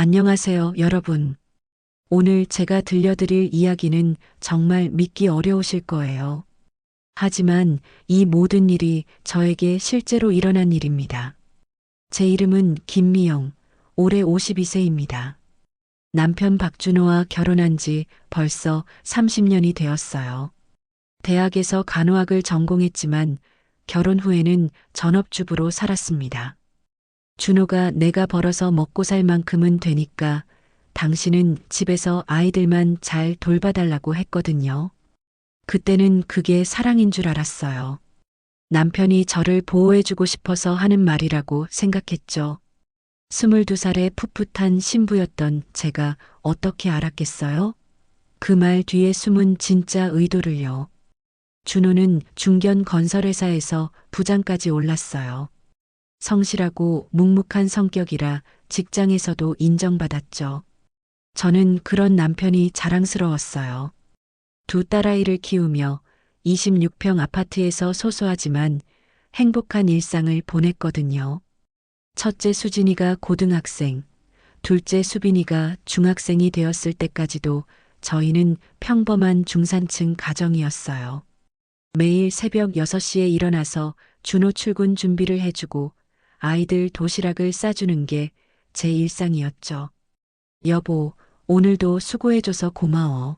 안녕하세요, 여러분. 오늘 제가 들려드릴 이야기는 정말 믿기 어려우실 거예요. 하지만 이 모든 일이 저에게 실제로 일어난 일입니다. 제 이름은 김미영, 올해 52세입니다. 남편 박준호와 결혼한 지 벌써 30년이 되었어요. 대학에서 간호학을 전공했지만 결혼 후에는 전업주부로 살았습니다. 준호가 내가 벌어서 먹고 살 만큼은 되니까 당신은 집에서 아이들만 잘 돌봐달라고 했거든요. 그때는 그게 사랑인 줄 알았어요. 남편이 저를 보호해주고 싶어서 하는 말이라고 생각했죠. 22살의 풋풋한 신부였던 제가 어떻게 알았겠어요? 그 말 뒤에 숨은 진짜 의도를요. 준호는 중견 건설회사에서 부장까지 올랐어요. 성실하고 묵묵한 성격이라 직장에서도 인정받았죠. 저는 그런 남편이 자랑스러웠어요. 두 딸아이를 키우며 26평 아파트에서 소소하지만 행복한 일상을 보냈거든요. 첫째 수진이가 고등학생, 둘째 수빈이가 중학생이 되었을 때까지도 저희는 평범한 중산층 가정이었어요. 매일 새벽 6시에 일어나서 준호 출근 준비를 해주고 아이들 도시락을 싸주는 게 제 일상이었죠. 여보, 오늘도 수고해줘서 고마워.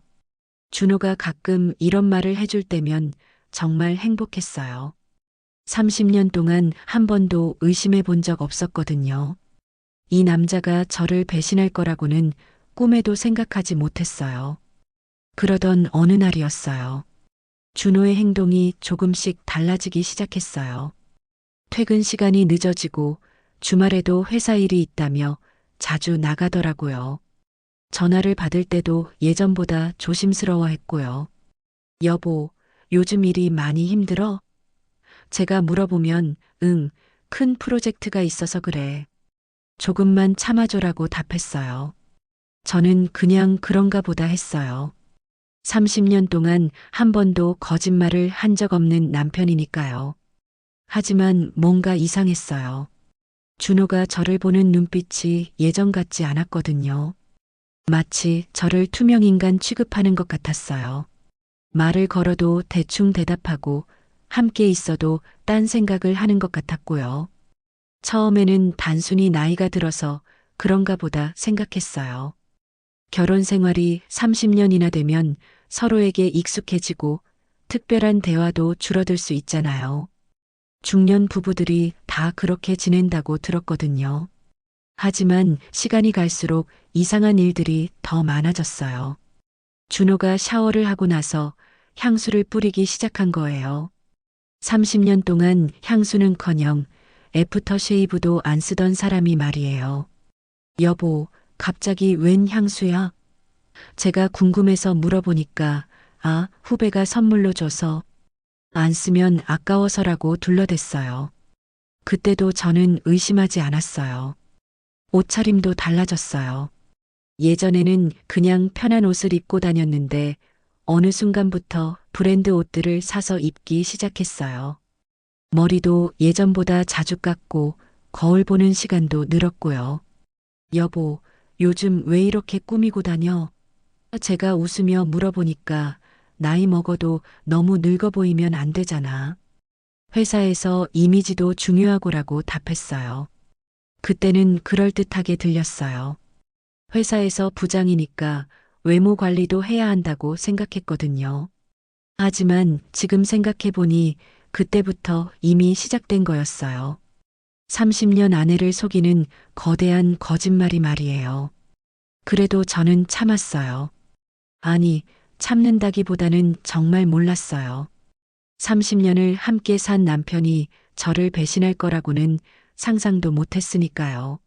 준호가 가끔 이런 말을 해줄 때면 정말 행복했어요. 30년 동안 한 번도 의심해 본 적 없었거든요. 이 남자가 저를 배신할 거라고는 꿈에도 생각하지 못했어요. 그러던 어느 날이었어요. 준호의 행동이 조금씩 달라지기 시작했어요. 퇴근 시간이 늦어지고 주말에도 회사 일이 있다며 자주 나가더라고요. 전화를 받을 때도 예전보다 조심스러워 했고요. 여보, 요즘 일이 많이 힘들어? 제가 물어보면, 응, 큰 프로젝트가 있어서 그래. 조금만 참아줘라고 답했어요. 저는 그냥 그런가 보다 했어요. 30년 동안 한 번도 거짓말을 한 적 없는 남편이니까요. 하지만 뭔가 이상했어요. 준호가 저를 보는 눈빛이 예전 같지 않았거든요. 마치 저를 투명인간 취급하는 것 같았어요. 말을 걸어도 대충 대답하고 함께 있어도 딴 생각을 하는 것 같았고요. 처음에는 단순히 나이가 들어서 그런가 보다 생각했어요. 결혼 생활이 30년이나 되면 서로에게 익숙해지고 특별한 대화도 줄어들 수 있잖아요. 중년 부부들이 다 그렇게 지낸다고 들었거든요. 하지만 시간이 갈수록 이상한 일들이 더 많아졌어요. 준호가 샤워를 하고 나서 향수를 뿌리기 시작한 거예요. 30년 동안 향수는커녕 애프터 쉐이브도 안 쓰던 사람이 말이에요. 여보, 갑자기 웬 향수야? 제가 궁금해서 물어보니까 후배가 선물로 줘서 안 쓰면 아까워서라고 둘러댔어요. 그때도 저는 의심하지 않았어요. 옷차림도 달라졌어요. 예전에는 그냥 편한 옷을 입고 다녔는데 어느 순간부터 브랜드 옷들을 사서 입기 시작했어요. 머리도 예전보다 자주 깎고 거울 보는 시간도 늘었고요. 여보, 요즘 왜 이렇게 꾸미고 다녀? 제가 웃으며 물어보니까 나이 먹어도 너무 늙어 보이면 안 되잖아. 회사에서 이미지도 중요하고라고 답했어요. 그때는 그럴듯하게 들렸어요. 회사에서 부장이니까 외모 관리도 해야 한다고 생각했거든요. 하지만 지금 생각해보니 그때부터 이미 시작된 거였어요. 30년 아내를 속이는 거대한 거짓말이 말이에요. 그래도 저는 참았어요. 아니, 참는다기보다는 정말 몰랐어요. 30년을 함께 산 남편이 저를 배신할 거라고는 상상도 못했으니까요.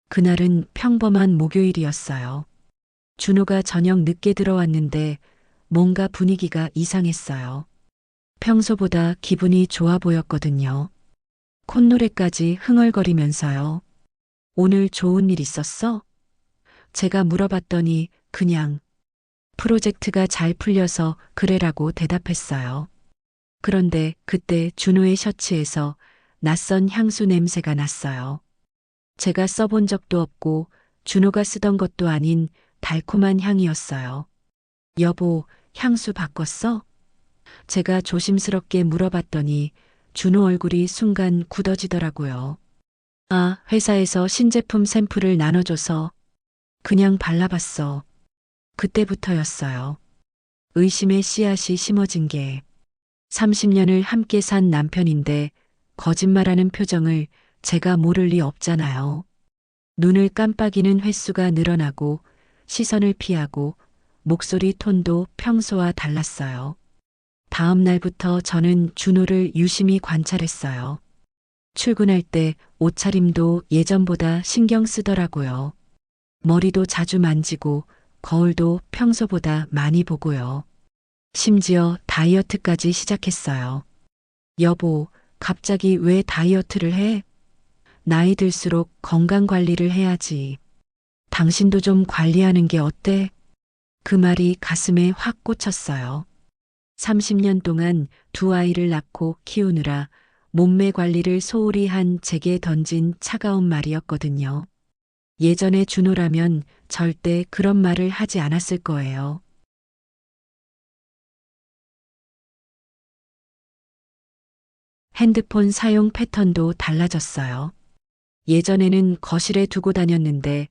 그날은 평범한 목요일이었어요. 준호가 저녁 늦게 들어왔는데 뭔가 분위기가 이상했어요. 평소보다 기분이 좋아 보였거든요. 콧노래까지 흥얼거리면서요. 오늘 좋은 일 있었어? 제가 물어봤더니 그냥 프로젝트가 잘 풀려서 그래라고 대답했어요. 그런데 그때 준호의 셔츠에서 낯선 향수 냄새가 났어요. 제가 써본 적도 없고 준호가 쓰던 것도 아닌 달콤한 향이었어요. 여보, 향수 바꿨어? 제가 조심스럽게 물어봤더니 준호 얼굴이 순간 굳어지더라고요. 아, 회사에서 신제품 샘플을 나눠줘서 그냥 발라봤어. 그때부터였어요. 의심의 씨앗이 심어진 게 30년을 함께 산 남편인데 거짓말하는 표정을 제가 모를 리 없잖아요. 눈을 깜빡이는 횟수가 늘어나고 시선을 피하고 목소리 톤도 평소와 달랐어요. 다음 날부터 저는 준호를 유심히 관찰했어요. 출근할 때 옷차림도 예전보다 신경 쓰더라고요. 머리도 자주 만지고 거울도 평소보다 많이 보고요. 심지어 다이어트까지 시작했어요. 여보, 갑자기 왜 다이어트를 해? 나이 들수록 건강 관리를 해야지. 당신도 좀 관리하는 게 어때? 그 말이 가슴에 확 꽂혔어요. 30년 동안 두 아이를 낳고 키우느라 몸매 관리를 소홀히 한 제게 던진 차가운 말이었거든요. 예전에 준호라면 절대 그런 말을 하지 않았을 거예요. 핸드폰 사용 패턴도 달라졌어요. 예전에는 거실에 두고 다녔는데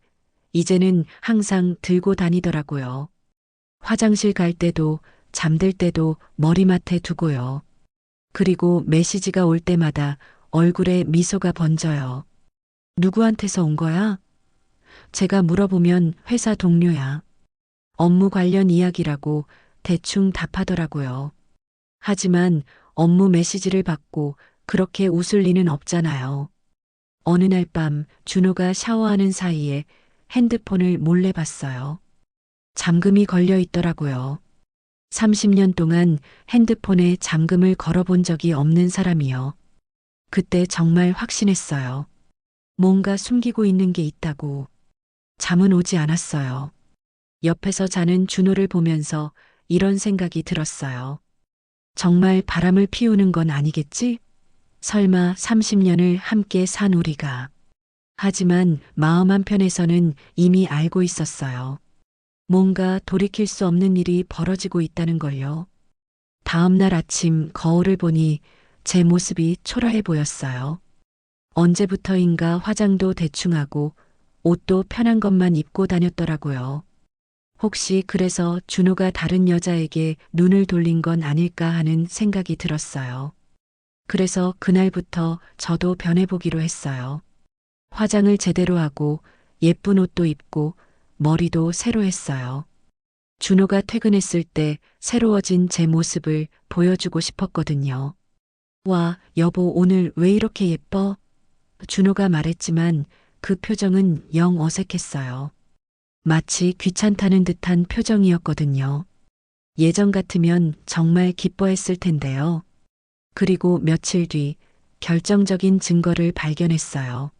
이제는 항상 들고 다니더라고요. 화장실 갈 때도 잠들 때도 머리맡에 두고요. 그리고 메시지가 올 때마다 얼굴에 미소가 번져요. 누구한테서 온 거야? 제가 물어보면 회사 동료야. 업무 관련 이야기라고 대충 답하더라고요. 하지만 업무 메시지를 받고 그렇게 웃을 리는 없잖아요. 어느 날 밤 준호가 샤워하는 사이에 핸드폰을 몰래 봤어요. 잠금이 걸려 있더라고요. 30년 동안 핸드폰에 잠금을 걸어본 적이 없는 사람이요. 그때 정말 확신했어요. 뭔가 숨기고 있는 게 있다고. 잠은 오지 않았어요. 옆에서 자는 준호를 보면서 이런 생각이 들었어요. 정말 바람을 피우는 건 아니겠지? 설마 30년을 함께 산 우리가. 하지만 마음 한편에서는 이미 알고 있었어요. 뭔가 돌이킬 수 없는 일이 벌어지고 있다는 걸요. 다음 날 아침 거울을 보니 제 모습이 초라해 보였어요. 언제부터인가 화장도 대충 하고 옷도 편한 것만 입고 다녔더라고요. 혹시 그래서 준호가 다른 여자에게 눈을 돌린 건 아닐까 하는 생각이 들었어요. 그래서 그날부터 저도 변해보기로 했어요. 화장을 제대로 하고 예쁜 옷도 입고 머리도 새로 했어요. 준호가 퇴근했을 때 새로워진 제 모습을 보여주고 싶었거든요. 와, 여보, 오늘 왜 이렇게 예뻐? 준호가 말했지만 그 표정은 영 어색했어요. 마치 귀찮다는 듯한 표정이었거든요. 예전 같으면 정말 기뻐했을 텐데요. 그리고 며칠 뒤 결정적인 증거를 발견했어요.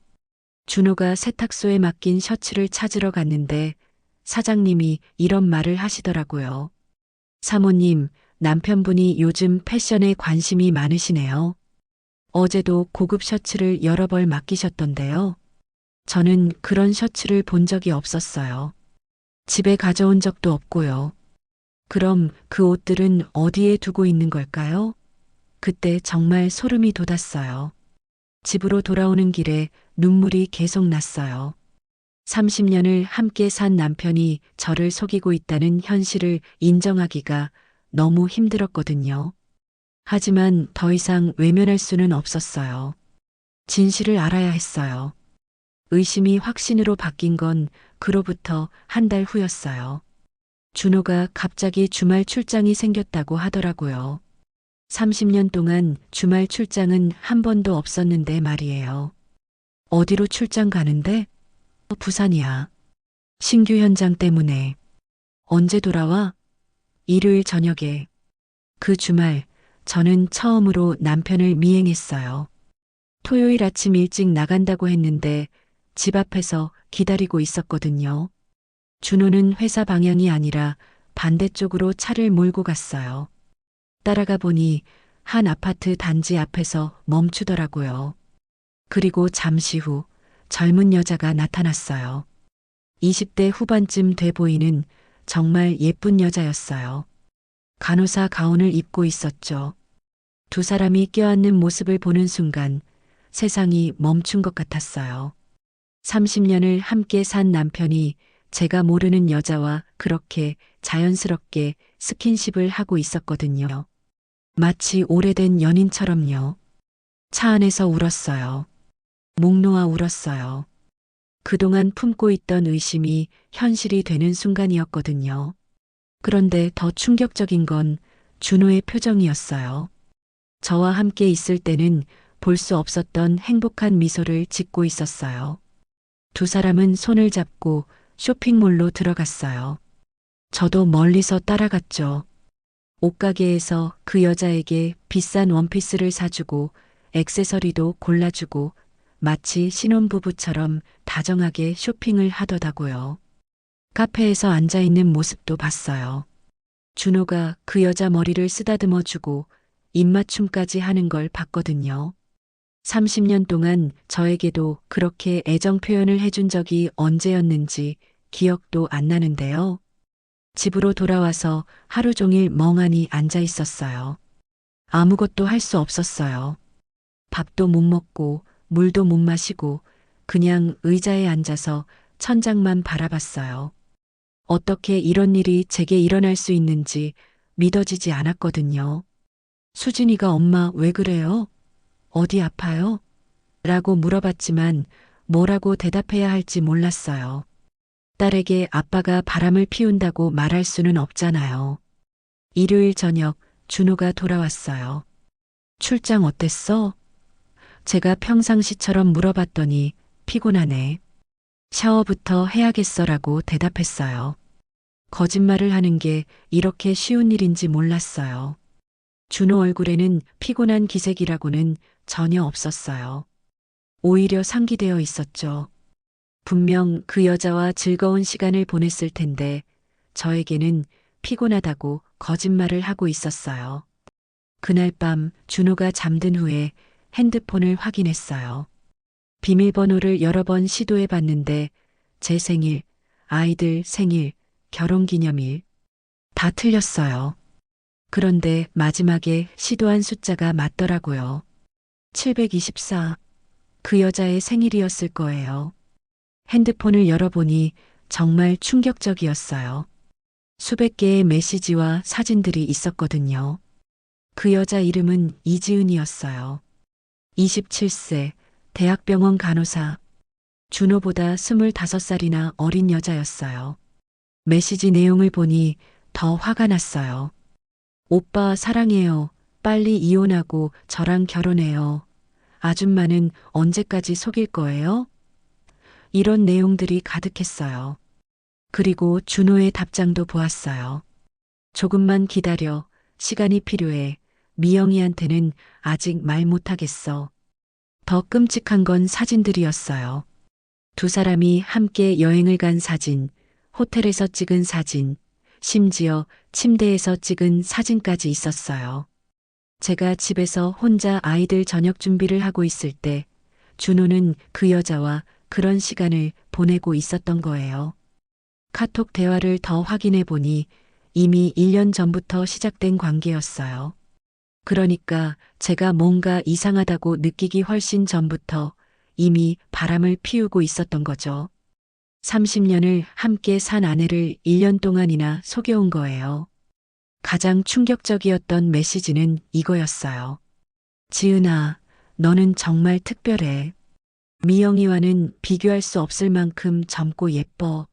준호가 세탁소에 맡긴 셔츠를 찾으러 갔는데 사장님이 이런 말을 하시더라고요. 사모님, 남편분이 요즘 패션에 관심이 많으시네요. 어제도 고급 셔츠를 여러 벌 맡기셨던데요. 저는 그런 셔츠를 본 적이 없었어요. 집에 가져온 적도 없고요. 그럼 그 옷들은 어디에 두고 있는 걸까요? 그때 정말 소름이 돋았어요. 집으로 돌아오는 길에 눈물이 계속 났어요. 30년을 함께 산 남편이 저를 속이고 있다는 현실을 인정하기가 너무 힘들었거든요. 하지만 더 이상 외면할 수는 없었어요. 진실을 알아야 했어요. 의심이 확신으로 바뀐 건 그로부터 한 달 후였어요. 준호가 갑자기 주말 출장이 생겼다고 하더라고요. 30년 동안 주말 출장은 한 번도 없었는데 말이에요. 어디로 출장 가는데? 부산이야. 신규 현장 때문에. 언제 돌아와? 일요일 저녁에. 그 주말 저는 처음으로 남편을 미행했어요. 토요일 아침 일찍 나간다고 했는데 집 앞에서 기다리고 있었거든요. 준호는 회사 방향이 아니라 반대쪽으로 차를 몰고 갔어요. 따라가 보니 한 아파트 단지 앞에서 멈추더라고요. 그리고 잠시 후 젊은 여자가 나타났어요. 20대 후반쯤 돼 보이는 정말 예쁜 여자였어요. 간호사 가운을 입고 있었죠. 두 사람이 껴안는 모습을 보는 순간 세상이 멈춘 것 같았어요. 30년을 함께 산 남편이 제가 모르는 여자와 그렇게 자연스럽게 스킨십을 하고 있었거든요. 마치 오래된 연인처럼요. 차 안에서 울었어요. 목 놓아 울었어요. 그동안 품고 있던 의심이 현실이 되는 순간이었거든요. 그런데 더 충격적인 건 준호의 표정이었어요. 저와 함께 있을 때는 볼 수 없었던 행복한 미소를 짓고 있었어요. 두 사람은 손을 잡고 쇼핑몰로 들어갔어요. 저도 멀리서 따라갔죠. 옷가게에서 그 여자에게 비싼 원피스를 사주고 액세서리도 골라주고 마치 신혼부부처럼 다정하게 쇼핑을 하더라고요. 카페에서 앉아있는 모습도 봤어요. 준호가 그 여자 머리를 쓰다듬어 주고 입맞춤까지 하는 걸 봤거든요. 30년 동안 저에게도 그렇게 애정 표현을 해준 적이 언제였는지 기억도 안 나는데요. 집으로 돌아와서 하루 종일 멍하니 앉아 있었어요. 아무것도 할 수 없었어요. 밥도 못 먹고 물도 못 마시고 그냥 의자에 앉아서 천장만 바라봤어요. 어떻게 이런 일이 제게 일어날 수 있는지 믿어지지 않았거든요. 수진이가 엄마 왜 그래요? 어디 아파요? 라고 물어봤지만 뭐라고 대답해야 할지 몰랐어요. 딸에게 아빠가 바람을 피운다고 말할 수는 없잖아요. 일요일 저녁 준호가 돌아왔어요. 출장 어땠어? 제가 평상시처럼 물어봤더니 피곤하네. 샤워부터 해야겠어라고 대답했어요. 거짓말을 하는 게 이렇게 쉬운 일인지 몰랐어요. 준호 얼굴에는 피곤한 기색이라고는 전혀 없었어요. 오히려 상기되어 있었죠. 분명 그 여자와 즐거운 시간을 보냈을 텐데 저에게는 피곤하다고 거짓말을 하고 있었어요. 그날 밤 준호가 잠든 후에 핸드폰을 확인했어요. 비밀번호를 여러 번 시도해 봤는데 제 생일, 아이들 생일, 결혼기념일 다 틀렸어요. 그런데 마지막에 시도한 숫자가 맞더라고요. 724. 그 여자의 생일이었을 거예요. 핸드폰을 열어보니 정말 충격적이었어요. 수백 개의 메시지와 사진들이 있었거든요. 그 여자 이름은 이지은이었어요. 27세, 대학병원 간호사. 준호보다 25살이나 어린 여자였어요. 메시지 내용을 보니 더 화가 났어요. 오빠 사랑해요. 빨리 이혼하고 저랑 결혼해요. 아줌마는 언제까지 속일 거예요? 이런 내용들이 가득했어요. 그리고 준호의 답장도 보았어요. 조금만 기다려. 시간이 필요해. 미영이한테는 아직 말 못하겠어. 더 끔찍한 건 사진들이었어요. 두 사람이 함께 여행을 간 사진, 호텔에서 찍은 사진, 심지어 침대에서 찍은 사진까지 있었어요. 제가 집에서 혼자 아이들 저녁 준비를 하고 있을 때 준호는 그 여자와 그런 시간을 보내고 있었던 거예요. 카톡 대화를 더 확인해 보니 이미 1년 전부터 시작된 관계였어요. 그러니까 제가 뭔가 이상하다고 느끼기 훨씬 전부터 이미 바람을 피우고 있었던 거죠. 30년을 함께 산 아내를 1년 동안이나 속여온 거예요. 가장 충격적이었던 메시지는 이거였어요. 지은아, 너는 정말 특별해. 미영이와는 비교할 수 없을 만큼 젊고 예뻐.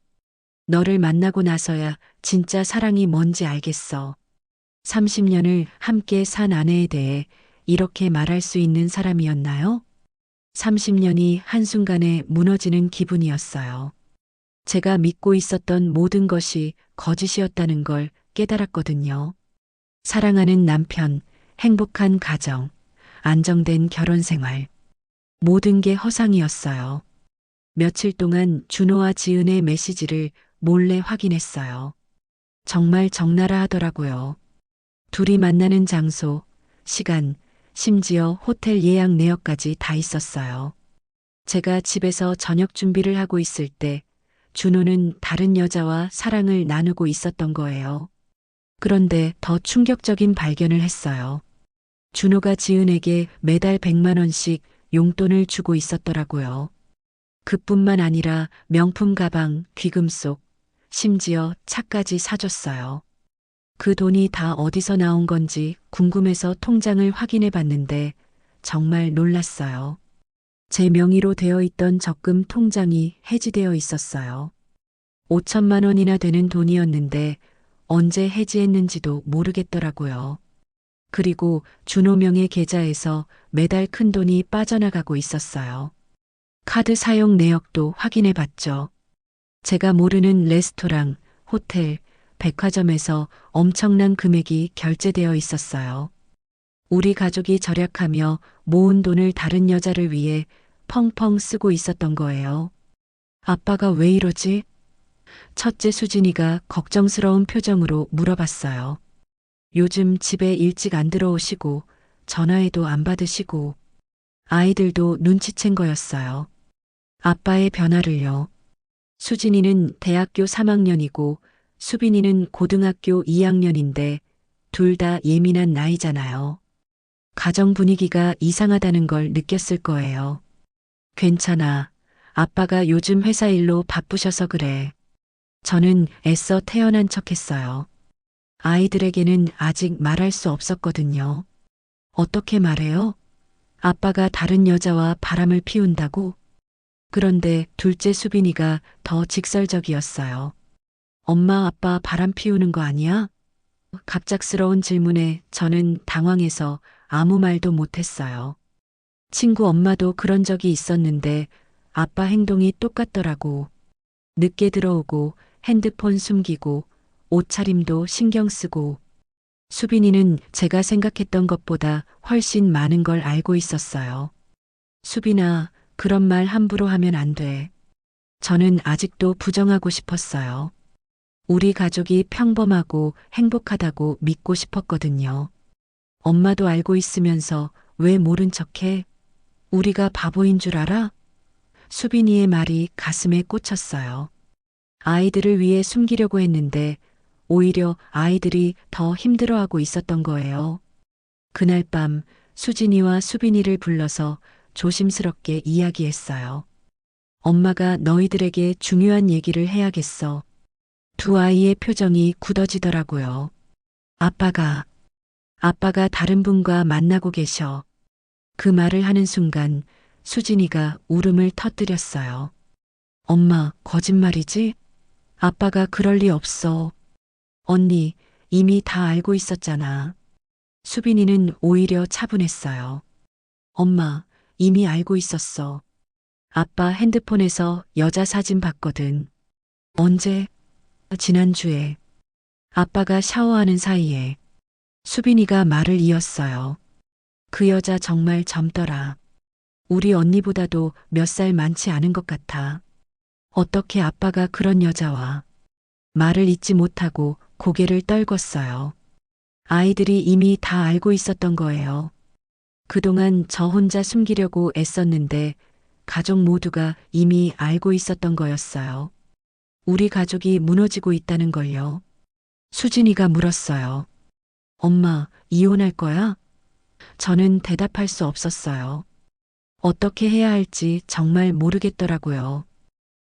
너를 만나고 나서야 진짜 사랑이 뭔지 알겠어. 30년을 함께 산 아내에 대해 이렇게 말할 수 있는 사람이었나요? 30년이 한순간에 무너지는 기분이었어요. 제가 믿고 있었던 모든 것이 거짓이었다는 걸 깨달았거든요. 사랑하는 남편, 행복한 가정, 안정된 결혼 생활. 모든 게 허상이었어요. 며칠 동안 준호와 지은의 메시지를 몰래 확인했어요. 정말 적나라 하더라고요. 둘이 만나는 장소, 시간, 심지어 호텔 예약 내역까지 다 있었어요. 제가 집에서 저녁 준비를 하고 있을 때 준호는 다른 여자와 사랑을 나누고 있었던 거예요. 그런데 더 충격적인 발견을 했어요. 준호가 지은에게 매달 100만 원씩 용돈을 주고 있었더라고요. 그뿐만 아니라 명품 가방, 귀금속, 심지어 차까지 사줬어요. 그 돈이 다 어디서 나온 건지 궁금해서 통장을 확인해 봤는데 정말 놀랐어요. 제 명의로 되어 있던 적금 통장이 해지되어 있었어요. 5천만 원이나 되는 돈이었는데 언제 해지했는지도 모르겠더라고요. 그리고 준호명의 계좌에서 매달 큰 돈이 빠져나가고 있었어요. 카드 사용 내역도 확인해 봤죠. 제가 모르는 레스토랑, 호텔, 백화점에서 엄청난 금액이 결제되어 있었어요. 우리 가족이 절약하며 모은 돈을 다른 여자를 위해 펑펑 쓰고 있었던 거예요. 아빠가 왜 이러지? 첫째 수진이가 걱정스러운 표정으로 물어봤어요. 요즘 집에 일찍 안 들어오시고 전화해도 안 받으시고 아이들도 눈치챈 거였어요. 아빠의 변화를요. 수진이는 대학교 3학년이고 수빈이는 고등학교 2학년인데 둘 다 예민한 나이잖아요. 가정 분위기가 이상하다는 걸 느꼈을 거예요. 괜찮아. 아빠가 요즘 회사 일로 바쁘셔서 그래. 저는 애써 태연한 척 했어요. 아이들에게는 아직 말할 수 없었거든요. 어떻게 말해요? 아빠가 다른 여자와 바람을 피운다고? 그런데 둘째 수빈이가 더 직설적이었어요. 엄마 아빠 바람 피우는 거 아니야? 갑작스러운 질문에 저는 당황해서 아무 말도 못했어요. 친구 엄마도 그런 적이 있었는데 아빠 행동이 똑같더라고. 늦게 들어오고 핸드폰 숨기고 옷차림도 신경 쓰고. 수빈이는 제가 생각했던 것보다 훨씬 많은 걸 알고 있었어요. 수빈아, 그런 말 함부로 하면 안 돼. 저는 아직도 부정하고 싶었어요. 우리 가족이 평범하고 행복하다고 믿고 싶었거든요. 엄마도 알고 있으면서 왜 모른 척해? 우리가 바보인 줄 알아? 수빈이의 말이 가슴에 꽂혔어요. 아이들을 위해 숨기려고 했는데 오히려 아이들이 더 힘들어하고 있었던 거예요. 그날 밤 수진이와 수빈이를 불러서 조심스럽게 이야기했어요. 엄마가 너희들에게 중요한 얘기를 해야겠어. 두 아이의 표정이 굳어지더라고요. 아빠가 다른 분과 만나고 계셔. 그 말을 하는 순간 수진이가 울음을 터뜨렸어요. 엄마, 거짓말이지? 아빠가 그럴 리 없어. 언니, 이미 다 알고 있었잖아. 수빈이는 오히려 차분했어요. 엄마, 이미 알고 있었어. 아빠 핸드폰에서 여자 사진 봤거든. 언제? 지난주에. 아빠가 샤워하는 사이에. 수빈이가 말을 이었어요. 그 여자 정말 젊더라. 우리 언니보다도 몇 살 많지 않은 것 같아. 어떻게 아빠가 그런 여자와. 말을 잇지 못하고 고개를 떨궜어요. 아이들이 이미 다 알고 있었던 거예요. 그동안 저 혼자 숨기려고 애썼는데 가족 모두가 이미 알고 있었던 거였어요. 우리 가족이 무너지고 있다는 걸요. 수진이가 물었어요. 엄마, 이혼할 거야? 저는 대답할 수 없었어요. 어떻게 해야 할지 정말 모르겠더라고요.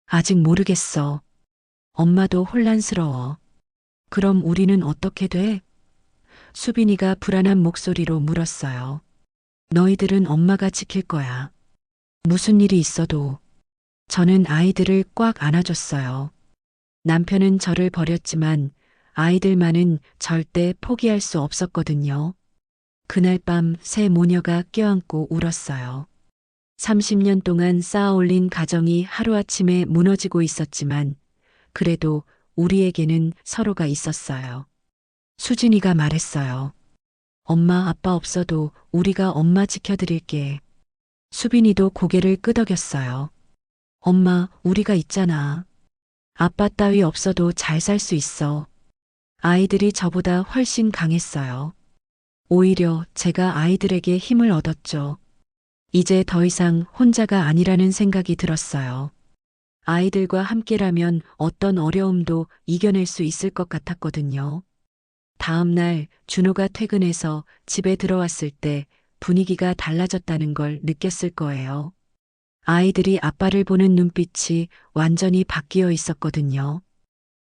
아직 모르겠어. 엄마도 혼란스러워. 그럼 우리는 어떻게 돼? 수빈이가 불안한 목소리로 물었어요. 너희들은 엄마가 지킬 거야. 무슨 일이 있어도. 저는 아이들을 꽉 안아줬어요. 남편은 저를 버렸지만 아이들만은 절대 포기할 수 없었거든요. 그날 밤 새 모녀가 껴안고 울었어요. 30년 동안 쌓아올린 가정이 하루아침에 무너지고 있었지만 그래도 우리에게는 서로가 있었어요. 수진이가 말했어요. 엄마 아빠 없어도 우리가 엄마 지켜드릴게. 수빈이도 고개를 끄덕였어요. 엄마, 우리가 있잖아. 아빠 따위 없어도 잘 살 수 있어. 아이들이 저보다 훨씬 강했어요. 오히려 제가 아이들에게 힘을 얻었죠. 이제 더 이상 혼자가 아니라는 생각이 들었어요. 아이들과 함께라면 어떤 어려움도 이겨낼 수 있을 것 같았거든요. 다음 날 준호가 퇴근해서 집에 들어왔을 때 분위기가 달라졌다는 걸 느꼈을 거예요. 아이들이 아빠를 보는 눈빛이 완전히 바뀌어 있었거든요.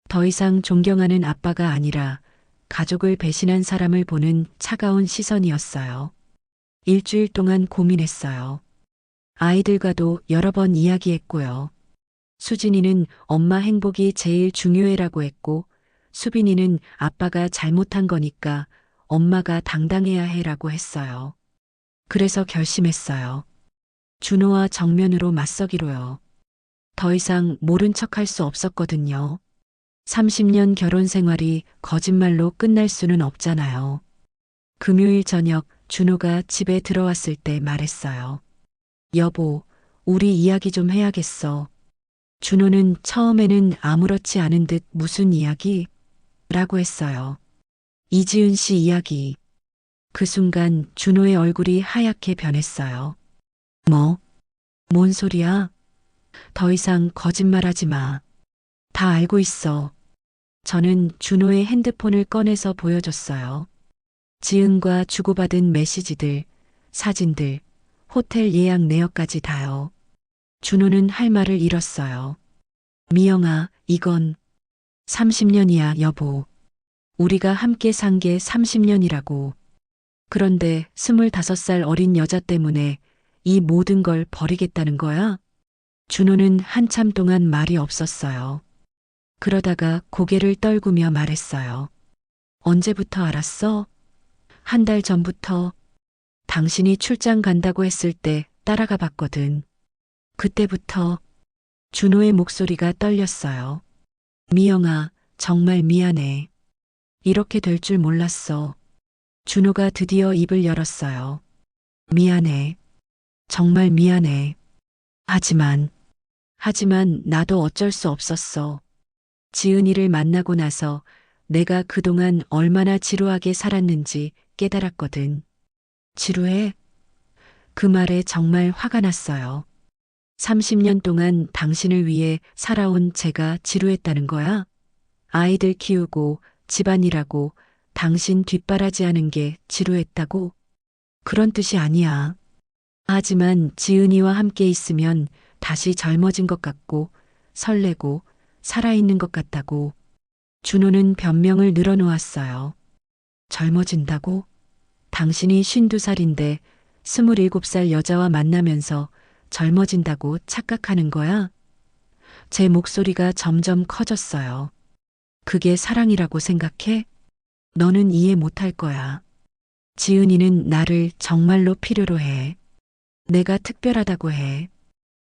더 이상 존경하는 아빠가 아니라 가족을 배신한 사람을 보는 차가운 시선이었어요. 일주일 동안 고민했어요. 아이들과도 여러 번 이야기했고요. 수진이는 엄마 행복이 제일 중요해라고 했고, 수빈이는 아빠가 잘못한 거니까 엄마가 당당해야 해라고 했어요. 그래서 결심했어요. 준호와 정면으로 맞서기로요. 더 이상 모른 척할 수 없었거든요. 30년 결혼 생활이 거짓말로 끝날 수는 없잖아요. 금요일 저녁 준호가 집에 들어왔을 때 말했어요. 여보, 우리 이야기 좀 해야겠어. 준호는 처음에는 아무렇지 않은 듯 무슨 이야기? 라고 했어요. 이지은 씨 이야기. 그 순간 준호의 얼굴이 하얗게 변했어요. 뭐? 뭔 소리야? 더 이상 거짓말하지 마. 다 알고 있어. 저는 준호의 핸드폰을 꺼내서 보여줬어요. 지은과 주고받은 메시지들, 사진들, 호텔 예약 내역까지 다요. 준호는 할 말을 잃었어요. 미영아, 이건 30년이야, 여보. 우리가 함께 산 게 30년이라고. 그런데 25살 어린 여자 때문에 이 모든 걸 버리겠다는 거야? 준호는 한참 동안 말이 없었어요. 그러다가 고개를 떨구며 말했어요. 언제부터 알았어? 한 달 전부터 당신이 출장 간다고 했을 때 따라가 봤거든. 그때부터 준호의 목소리가 떨렸어요. 미영아, 정말 미안해. 이렇게 될 줄 몰랐어. 준호가 드디어 입을 열었어요. 미안해. 정말 미안해. 하지만 나도 어쩔 수 없었어. 지은이를 만나고 나서 내가 그동안 얼마나 지루하게 살았는지 깨달았거든. 지루해? 그 말에 정말 화가 났어요. 30년 동안 당신을 위해 살아온 제가 지루했다는 거야? 아이들 키우고 집안일하고 당신 뒷바라지하는 게 지루했다고? 그런 뜻이 아니야. 하지만 지은이와 함께 있으면 다시 젊어진 것 같고 설레고 살아있는 것 같다고. 준호는 변명을 늘어놓았어요. 젊어진다고? 당신이 52살인데 27살 여자와 만나면서 젊어진다고 착각하는 거야? 제 목소리가 점점 커졌어요. 그게 사랑이라고 생각해? 너는 이해 못할 거야. 지은이는 나를 정말로 필요로 해. 내가 특별하다고 해.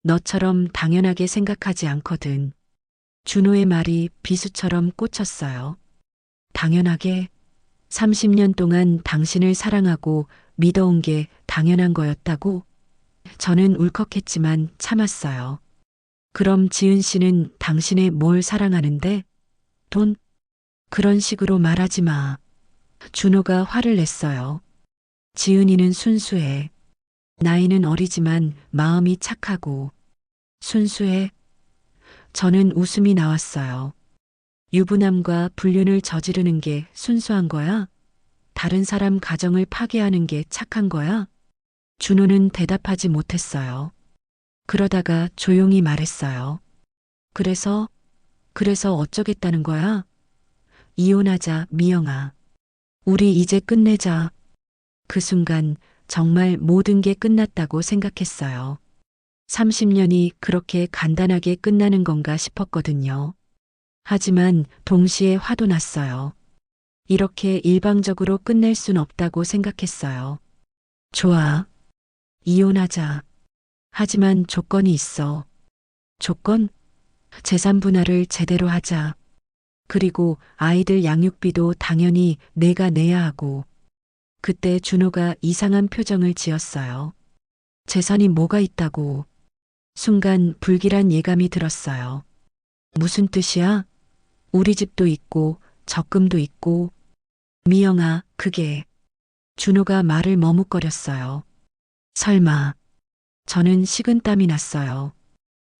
너처럼 당연하게 생각하지 않거든. 준호의 말이 비수처럼 꽂혔어요. 당연하게 30년 동안 당신을 사랑하고 믿어온 게 당연한 거였다고? 저는 울컥했지만 참았어요. 그럼 지은 씨는 당신의 뭘 사랑하는데? 돈? 그런 식으로 말하지 마. 준호가 화를 냈어요. 지은이는 순수해. 나이는 어리지만 마음이 착하고. 순수해. 저는 웃음이 나왔어요. 유부남과 불륜을 저지르는 게 순수한 거야? 다른 사람 가정을 파괴하는 게 착한 거야? 준호는 대답하지 못했어요. 그러다가 조용히 말했어요. 그래서 어쩌겠다는 거야? 이혼하자, 미영아. 우리 이제 끝내자. 그 순간 정말 모든 게 끝났다고 생각했어요. 30년이 그렇게 간단하게 끝나는 건가 싶었거든요. 하지만 동시에 화도 났어요. 이렇게 일방적으로 끝낼 순 없다고 생각했어요. 좋아. 이혼하자. 하지만 조건이 있어. 조건? 재산 분할을 제대로 하자. 그리고 아이들 양육비도 당연히 내가 내야 하고. 그때 준호가 이상한 표정을 지었어요. 재산이 뭐가 있다고. 순간 불길한 예감이 들었어요. 무슨 뜻이야? 우리 집도 있고 적금도 있고. 미영아, 그게. 준호가 말을 머뭇거렸어요. 설마. 저는 식은땀이 났어요.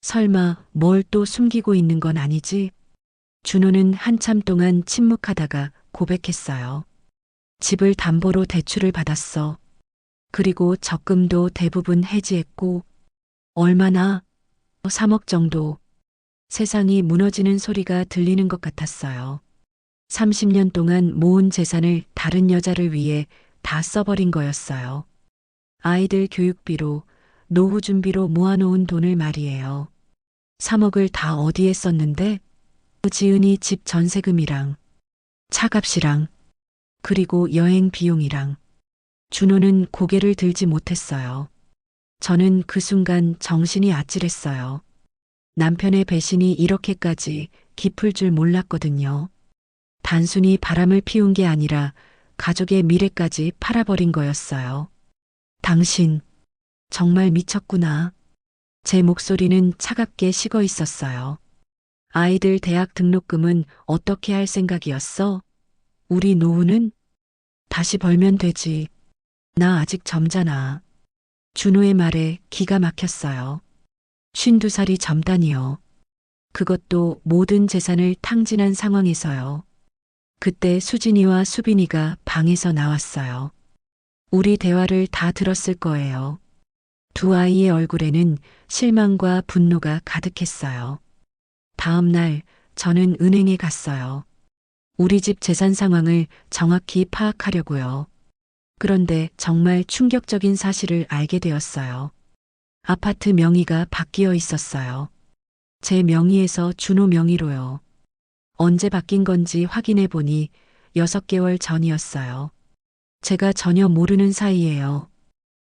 설마 뭘 또 숨기고 있는 건 아니지? 준호는 한참 동안 침묵하다가 고백했어요. 집을 담보로 대출을 받았어. 그리고 적금도 대부분 해지했고, 얼마나? 3억 정도. 세상이 무너지는 소리가 들리는 것 같았어요. 30년 동안 모은 재산을 다른 여자를 위해 다 써버린 거였어요. 아이들 교육비로, 노후 준비로 모아놓은 돈을 말이에요. 3억을 다 어디에 썼는데? 지은이 집 전세금이랑, 차값이랑, 그리고 여행 비용이랑. 준호는 고개를 들지 못했어요. 저는 그 순간 정신이 아찔했어요. 남편의 배신이 이렇게까지 깊을 줄 몰랐거든요. 단순히 바람을 피운 게 아니라 가족의 미래까지 팔아버린 거였어요. 당신, 정말 미쳤구나. 제 목소리는 차갑게 식어 있었어요. 아이들 대학 등록금은 어떻게 할 생각이었어? 우리 노후는? 다시 벌면 되지. 나 아직 젊잖아. 준호의 말에 기가 막혔어요. 52살이 젊다니요. 그것도 모든 재산을 탕진한 상황에서요. 그때 수진이와 수빈이가 방에서 나왔어요. 우리 대화를 다 들었을 거예요. 두 아이의 얼굴에는 실망과 분노가 가득했어요. 다음 날 저는 은행에 갔어요. 우리 집 재산 상황을 정확히 파악하려고요. 그런데 정말 충격적인 사실을 알게 되었어요. 아파트 명의가 바뀌어 있었어요. 제 명의에서 준호 명의로요. 언제 바뀐 건지 확인해 보니 6개월 전이었어요. 제가 전혀 모르는 사이예요.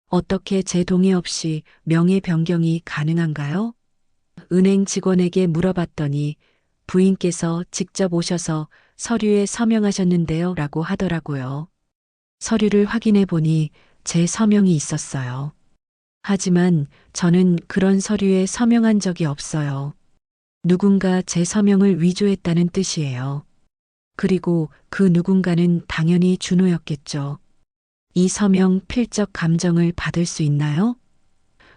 어떻게 제 동의 없이 명의 변경이 가능한가요? 은행 직원에게 물어봤더니 부인께서 직접 오셔서 서류에 서명하셨는데요 라고 하더라고요. 서류를 확인해 보니 제 서명이 있었어요. 하지만 저는 그런 서류에 서명한 적이 없어요. 누군가 제 서명을 위조했다는 뜻이에요. 그리고 그 누군가는 당연히 준호였겠죠. 이 서명 필적 감정을 받을 수 있나요?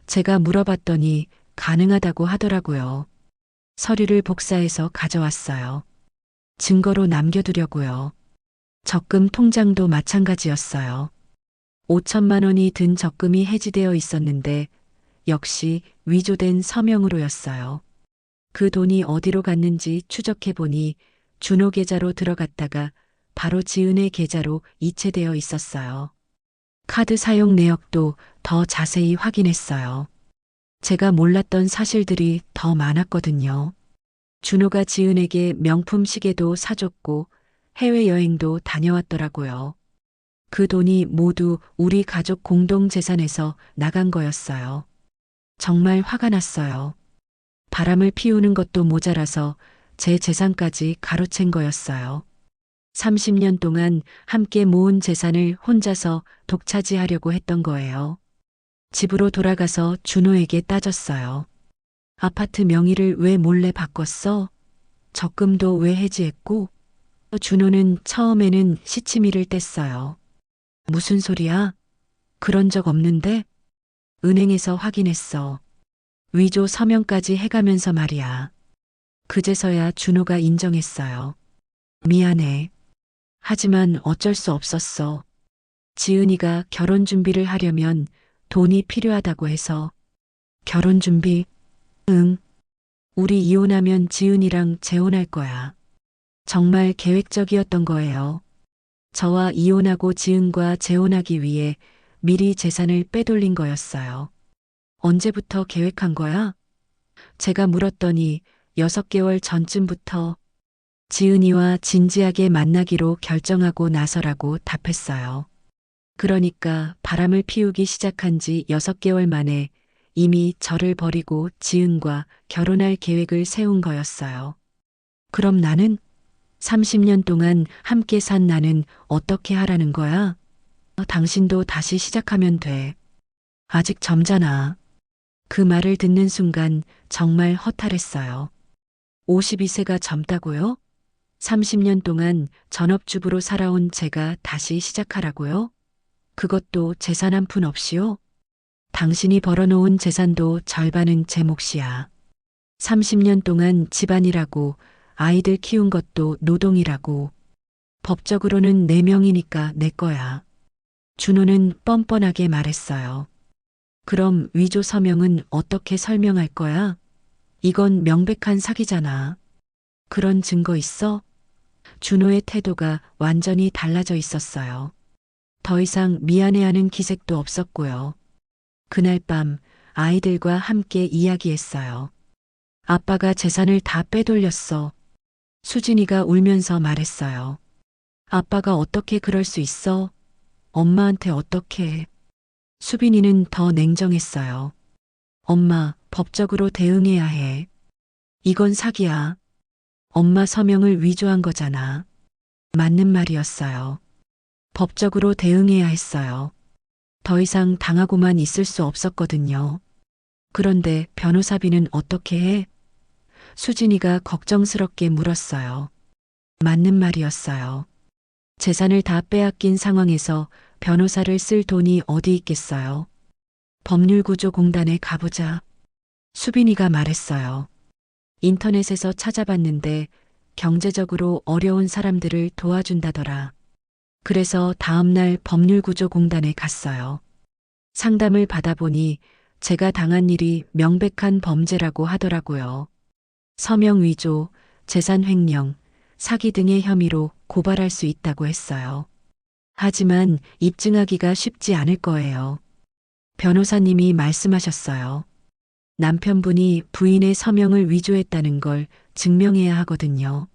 제가 물어봤더니 가능하다고 하더라고요. 서류를 복사해서 가져왔어요. 증거로 남겨두려고요. 적금 통장도 마찬가지였어요. 5천만 원이 든 적금이 해지되어 있었는데 역시 위조된 서명으로였어요. 그 돈이 어디로 갔는지 추적해보니 준호 계좌로 들어갔다가 바로 지은의 계좌로 이체되어 있었어요. 카드 사용 내역도 더 자세히 확인했어요. 제가 몰랐던 사실들이 더 많았거든요. 준호가 지은에게 명품 시계도 사줬고 해외여행도 다녀왔더라고요. 그 돈이 모두 우리 가족 공동 재산에서 나간 거였어요. 정말 화가 났어요. 바람을 피우는 것도 모자라서 제 재산까지 가로챈 거였어요. 30년 동안 함께 모은 재산을 혼자서 독차지하려고 했던 거예요. 집으로 돌아가서 준호에게 따졌어요. 아파트 명의를 왜 몰래 바꿨어? 적금도 왜 해지했고? 준호는 처음에는 시치미를 뗐어요. 무슨 소리야? 그런 적 없는데? 은행에서 확인했어. 위조 서명까지 해가면서 말이야. 그제서야 준호가 인정했어요. 미안해. 하지만 어쩔 수 없었어. 지은이가 결혼 준비를 하려면 돈이 필요하다고 해서. 결혼 준비? 응. 우리 이혼하면 지은이랑 재혼할 거야. 정말 계획적이었던 거예요. 저와 이혼하고 지은과 재혼하기 위해 미리 재산을 빼돌린 거였어요. 언제부터 계획한 거야? 제가 물었더니 6개월 전쯤부터 지은이와 진지하게 만나기로 결정하고 나서라고 답했어요. 그러니까 바람을 피우기 시작한 지 6개월 만에 이미 저를 버리고 지은과 결혼할 계획을 세운 거였어요. 그럼 나는? 30년 동안 함께 산 나는 어떻게 하라는 거야? 당신도 다시 시작하면 돼. 아직 젊잖아. 그 말을 듣는 순간 정말 허탈했어요. 52세가 젊다고요? 30년 동안 전업주부로 살아온 제가 다시 시작하라고요? 그것도 재산 한 푼 없이요? 당신이 벌어놓은 재산도 절반은 제 몫이야. 30년 동안 집안일하고 아이들 키운 것도 노동이라고. 법적으로는 내 명이니까 내 거야. 준호는 뻔뻔하게 말했어요. 그럼 위조 서명은 어떻게 설명할 거야? 이건 명백한 사기잖아. 그런 증거 있어? 준호의 태도가 완전히 달라져 있었어요. 더 이상 미안해하는 기색도 없었고요. 그날 밤 아이들과 함께 이야기했어요. 아빠가 재산을 다 빼돌렸어. 수진이가 울면서 말했어요. 아빠가 어떻게 그럴 수 있어? 엄마한테 어떻게? 수빈이는 더 냉정했어요. 엄마, 법적으로 대응해야 해. 이건 사기야. 엄마 서명을 위조한 거잖아. 맞는 말이었어요. 법적으로 대응해야 했어요. 더 이상 당하고만 있을 수 없었거든요. 그런데 변호사비는 어떻게 해? 수진이가 걱정스럽게 물었어요. 맞는 말이었어요. 재산을 다 빼앗긴 상황에서 변호사를 쓸 돈이 어디 있겠어요? 법률구조공단에 가보자. 수빈이가 말했어요. 인터넷에서 찾아봤는데 경제적으로 어려운 사람들을 도와준다더라. 그래서 다음날 법률구조공단에 갔어요. 상담을 받아보니 제가 당한 일이 명백한 범죄라고 하더라고요. 서명 위조, 재산 횡령, 사기 등의 혐의로 고발할 수 있다고 했어요. 하지만 입증하기가 쉽지 않을 거예요. 변호사님이 말씀하셨어요. 남편분이 부인의 서명을 위조했다는 걸 증명해야 하거든요.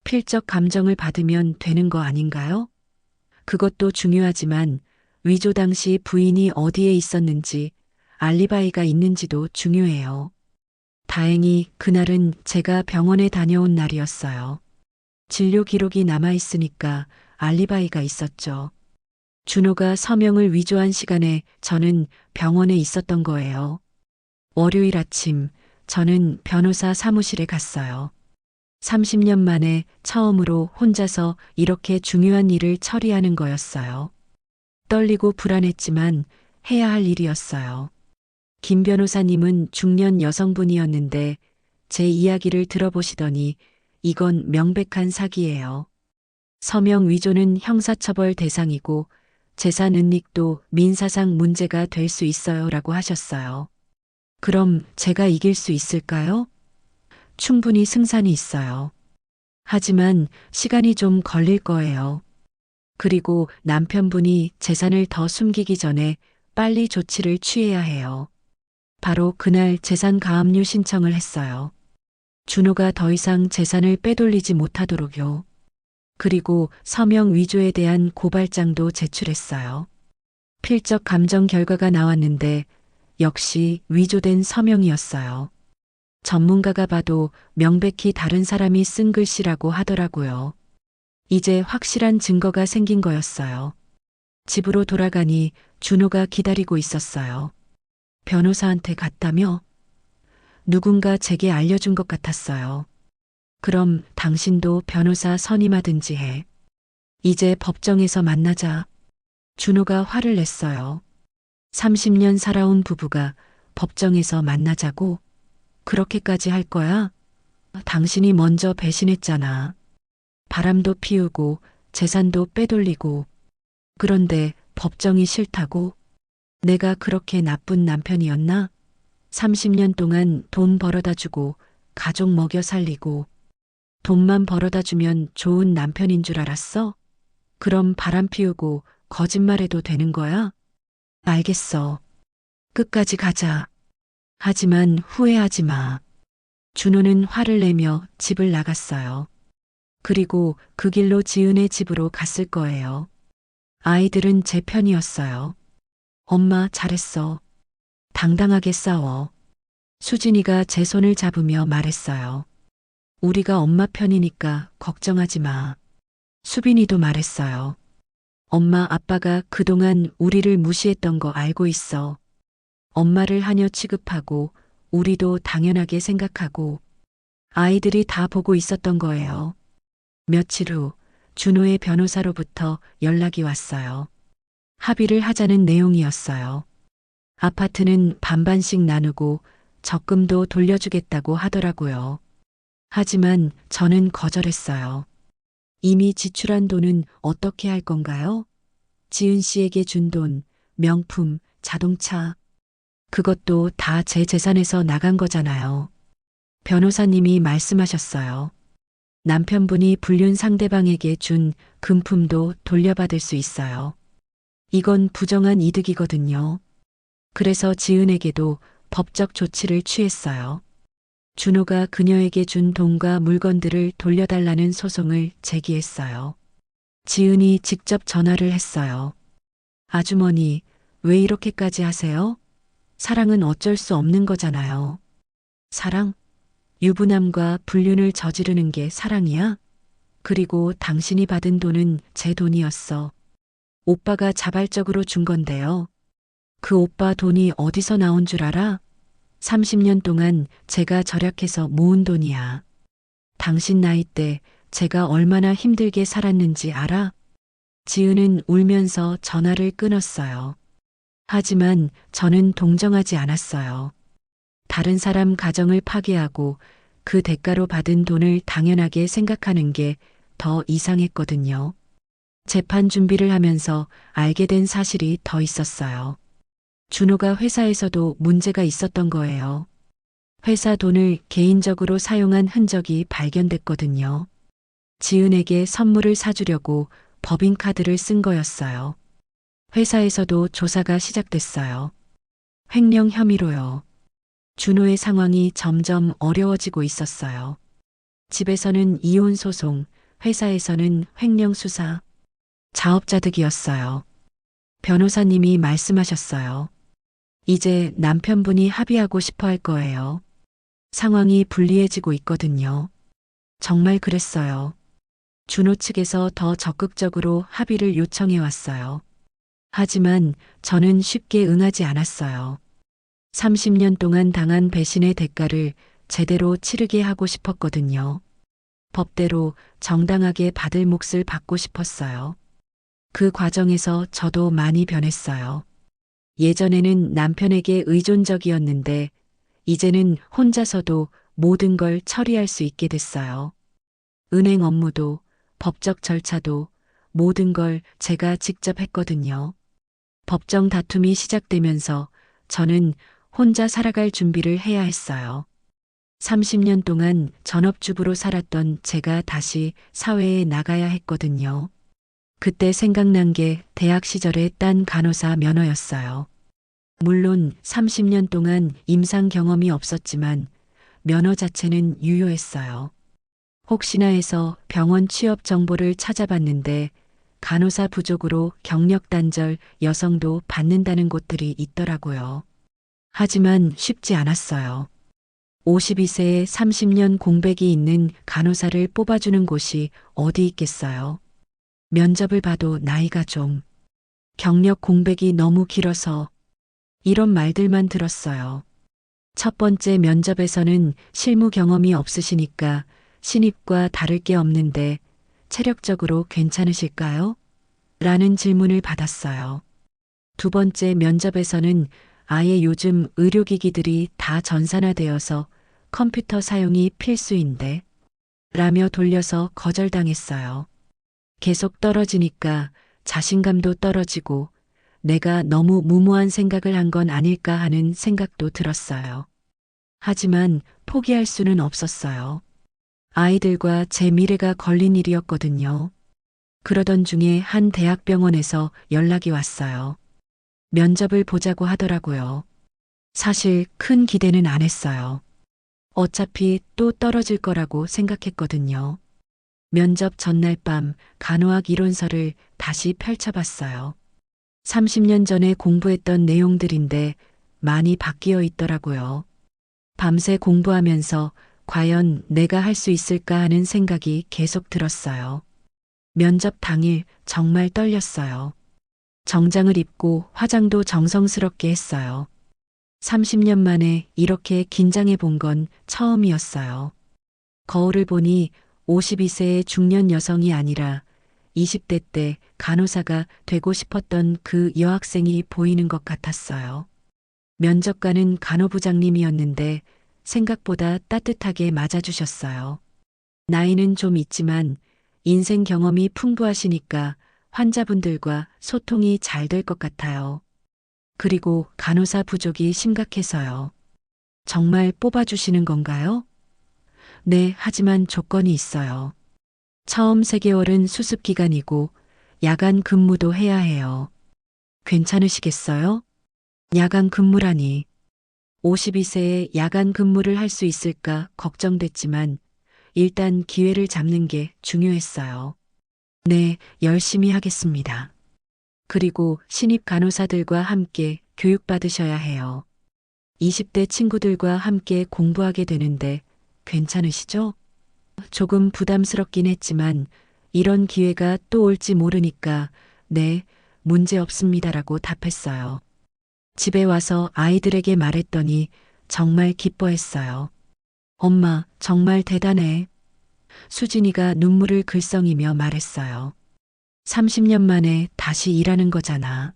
필적 감정을 받으면 되는 거 아닌가요? 그것도 중요하지만 위조 당시 부인이 어디에 있었는지 알리바이가 있는지도 중요해요. 다행히 그날은 제가 병원에 다녀온 날이었어요. 진료 기록이 남아 있으니까 알리바이가 있었죠. 준호가 서명을 위조한 시간에 저는 병원에 있었던 거예요. 월요일 아침 저는 변호사 사무실에 갔어요. 30년 만에 처음으로 혼자서 이렇게 중요한 일을 처리하는 거였어요. 떨리고 불안했지만 해야 할 일이었어요. 김 변호사님은 중년 여성분이었는데 제 이야기를 들어보시더니 이건 명백한 사기예요. 서명 위조는 형사처벌 대상이고 재산 은닉도 민사상 문제가 될 수 있어요 라고 하셨어요. 그럼 제가 이길 수 있을까요? 충분히 승산이 있어요. 하지만 시간이 좀 걸릴 거예요. 그리고 남편분이 재산을 더 숨기기 전에 빨리 조치를 취해야 해요. 바로 그날 재산 가압류 신청을 했어요. 준호가 더 이상 재산을 빼돌리지 못하도록요. 그리고 서명 위조에 대한 고발장도 제출했어요. 필적 감정 결과가 나왔는데 역시 위조된 서명이었어요. 전문가가 봐도 명백히 다른 사람이 쓴 글씨라고 하더라고요. 이제 확실한 증거가 생긴 거였어요. 집으로 돌아가니 준호가 기다리고 있었어요. 변호사한테 갔다며? 누군가 제게 알려준 것 같았어요. 그럼 당신도 변호사 선임하든지 해. 이제 법정에서 만나자. 준호가 화를 냈어요. 30년 살아온 부부가 법정에서 만나자고? 그렇게까지 할 거야? 당신이 먼저 배신했잖아. 바람도 피우고 재산도 빼돌리고. 그런데 법정이 싫다고? 내가 그렇게 나쁜 남편이었나? 30년 동안 돈 벌어다 주고 가족 먹여 살리고 돈만 벌어다 주면 좋은 남편인 줄 알았어? 그럼 바람 피우고 거짓말해도 되는 거야? 알겠어. 끝까지 가자. 하지만 후회하지 마. 준호는 화를 내며 집을 나갔어요. 그리고 그 길로 지은의 집으로 갔을 거예요. 아이들은 제 편이었어요. 엄마 잘했어. 당당하게 싸워. 수진이가 제 손을 잡으며 말했어요. 우리가 엄마 편이니까 걱정하지 마. 수빈이도 말했어요. 엄마 아빠가 그동안 우리를 무시했던 거 알고 있어. 엄마를 하녀 취급하고 우리도 당연하게 생각하고 아이들이 다 보고 있었던 거예요. 며칠 후 준호의 변호사로부터 연락이 왔어요. 합의를 하자는 내용이었어요. 아파트는 반반씩 나누고 적금도 돌려주겠다고 하더라고요. 하지만 저는 거절했어요. 이미 지출한 돈은 어떻게 할 건가요? 지은 씨에게 준 돈, 명품, 자동차. 그것도 다 제 재산에서 나간 거잖아요. 변호사님이 말씀하셨어요. 남편분이 불륜 상대방에게 준 금품도 돌려받을 수 있어요. 이건 부정한 이득이거든요. 그래서 지은에게도 법적 조치를 취했어요. 준호가 그녀에게 준 돈과 물건들을 돌려달라는 소송을 제기했어요. 지은이 직접 전화를 했어요. 아주머니, 왜 이렇게까지 하세요? 사랑은 어쩔 수 없는 거잖아요. 사랑? 유부남과 불륜을 저지르는 게 사랑이야? 그리고 당신이 받은 돈은 제 돈이었어. 오빠가 자발적으로 준 건데요. 그 오빠 돈이 어디서 나온 줄 알아? 30년 동안 제가 절약해서 모은 돈이야. 당신 나이 때 제가 얼마나 힘들게 살았는지 알아? 지은은 울면서 전화를 끊었어요. 하지만 저는 동정하지 않았어요. 다른 사람 가정을 파괴하고 그 대가로 받은 돈을 당연하게 생각하는 게 더 이상했거든요. 재판 준비를 하면서 알게 된 사실이 더 있었어요. 준호가 회사에서도 문제가 있었던 거예요. 회사 돈을 개인적으로 사용한 흔적이 발견됐거든요. 지은에게 선물을 사주려고 법인카드를 쓴 거였어요. 회사에서도 조사가 시작됐어요. 횡령 혐의로요. 준호의 상황이 점점 어려워지고 있었어요. 집에서는 이혼 소송, 회사에서는 횡령 수사, 자업자득이었어요. 변호사님이 말씀하셨어요. 이제 남편분이 합의하고 싶어 할 거예요. 상황이 불리해지고 있거든요. 정말 그랬어요. 준호 측에서 더 적극적으로 합의를 요청해 왔어요. 하지만 저는 쉽게 응하지 않았어요. 30년 동안 당한 배신의 대가를 제대로 치르게 하고 싶었거든요. 법대로 정당하게 받을 몫을 받고 싶었어요. 그 과정에서 저도 많이 변했어요. 예전에는 남편에게 의존적이었는데 이제는 혼자서도 모든 걸 처리할 수 있게 됐어요. 은행 업무도 법적 절차도 모든 걸 제가 직접 했거든요. 법정 다툼이 시작되면서 저는 혼자 살아갈 준비를 해야 했어요. 30년 동안 전업주부로 살았던 제가 다시 사회에 나가야 했거든요. 그때 생각난 게 대학 시절의 딴 간호사 면허였어요. 물론 30년 동안 임상 경험이 없었지만 면허 자체는 유효했어요. 혹시나 해서 병원 취업 정보를 찾아봤는데 간호사 부족으로 경력 단절 여성도 받는다는 곳들이 있더라고요. 하지만 쉽지 않았어요. 52세에 30년 공백이 있는 간호사를 뽑아주는 곳이 어디 있겠어요? 면접을 봐도 나이가 좀, 경력 공백이 너무 길어서 이런 말들만 들었어요. 첫 번째 면접에서는 실무 경험이 없으시니까 신입과 다를 게 없는데 체력적으로 괜찮으실까요? 라는 질문을 받았어요. 두 번째 면접에서는 아예 요즘 의료기기들이 다 전산화되어서 컴퓨터 사용이 필수인데 라며 돌려서 거절당했어요. 계속 떨어지니까 자신감도 떨어지고 내가 너무 무모한 생각을 한 건 아닐까 하는 생각도 들었어요. 하지만 포기할 수는 없었어요. 아이들과 제 미래가 걸린 일이었거든요. 그러던 중에 한 대학병원에서 연락이 왔어요. 면접을 보자고 하더라고요. 사실 큰 기대는 안 했어요. 어차피 또 떨어질 거라고 생각했거든요. 면접 전날 밤 간호학 이론서를 다시 펼쳐봤어요. 30년 전에 공부했던 내용들인데 많이 바뀌어 있더라고요. 밤새 공부하면서 과연 내가 할 수 있을까 하는 생각이 계속 들었어요. 면접 당일 정말 떨렸어요. 정장을 입고 화장도 정성스럽게 했어요. 30년 만에 이렇게 긴장해 본 건 처음이었어요. 거울을 보니 52세의 중년 여성이 아니라 20대 때 간호사가 되고 싶었던 그 여학생이 보이는 것 같았어요. 면접관은 간호부장님이었는데 생각보다 따뜻하게 맞아주셨어요. 나이는 좀 있지만 인생 경험이 풍부하시니까 환자분들과 소통이 잘 될 것 같아요. 그리고 간호사 부족이 심각해서요. 정말 뽑아주시는 건가요? 네, 하지만 조건이 있어요. 처음 3개월은 수습 기간이고 야간 근무도 해야 해요. 괜찮으시겠어요? 야간 근무라니. 52세에 야간 근무를 할 수 있을까 걱정됐지만 일단 기회를 잡는 게 중요했어요. 네, 열심히 하겠습니다. 그리고 신입 간호사들과 함께 교육받으셔야 해요. 20대 친구들과 함께 공부하게 되는데 괜찮으시죠? 조금 부담스럽긴 했지만 이런 기회가 또 올지 모르니까 네, 문제 없습니다라고 답했어요. 집에 와서 아이들에게 말했더니 정말 기뻐했어요. 엄마, 정말 대단해. 수진이가 눈물을 글썽이며 말했어요. 30년 만에 다시 일하는 거잖아.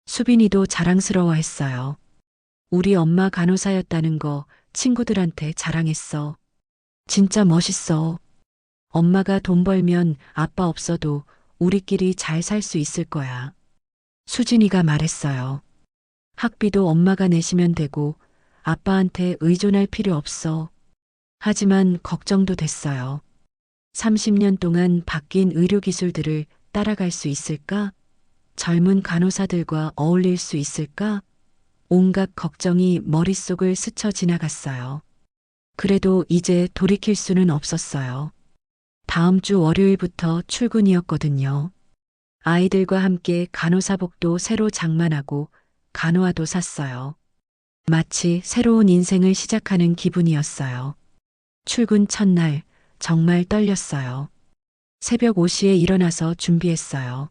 수빈이도 자랑스러워했어요. 우리 엄마 간호사였다는 거 친구들한테 자랑했어. 진짜 멋있어. 엄마가 돈 벌면 아빠 없어도 우리끼리 잘 살 수 있을 거야. 수진이가 말했어요. 학비도 엄마가 내시면 되고 아빠한테 의존할 필요 없어. 하지만 걱정도 됐어요. 30년 동안 바뀐 의료 기술들을 따라갈 수 있을까? 젊은 간호사들과 어울릴 수 있을까? 온갖 걱정이 머릿속을 스쳐 지나갔어요. 그래도 이제 돌이킬 수는 없었어요. 다음 주 월요일부터 출근이었거든요. 아이들과 함께 간호사복도 새로 장만하고 간호화도 샀어요. 마치 새로운 인생을 시작하는 기분이었어요. 출근 첫날 정말 떨렸어요. 새벽 5시에 일어나서 준비했어요.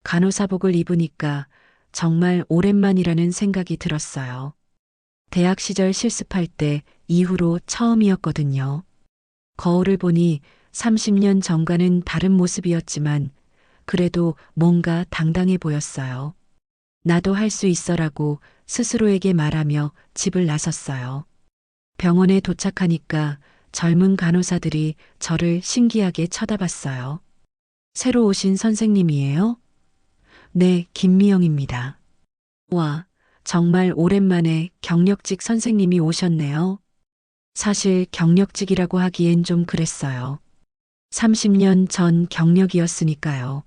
간호사복을 입으니까 정말 오랜만이라는 생각이 들었어요. 대학 시절 실습할 때 이후로 처음이었거든요. 거울을 보니 30년 전과는 다른 모습이었지만 그래도 뭔가 당당해 보였어요. 나도 할 수 있어라고 스스로에게 말하며 집을 나섰어요. 병원에 도착하니까 젊은 간호사들이 저를 신기하게 쳐다봤어요. 새로 오신 선생님이에요? 네, 김미영입니다. 와, 정말 오랜만에 경력직 선생님이 오셨네요. 사실 경력직이라고 하기엔 좀 그랬어요. 30년 전 경력이었으니까요.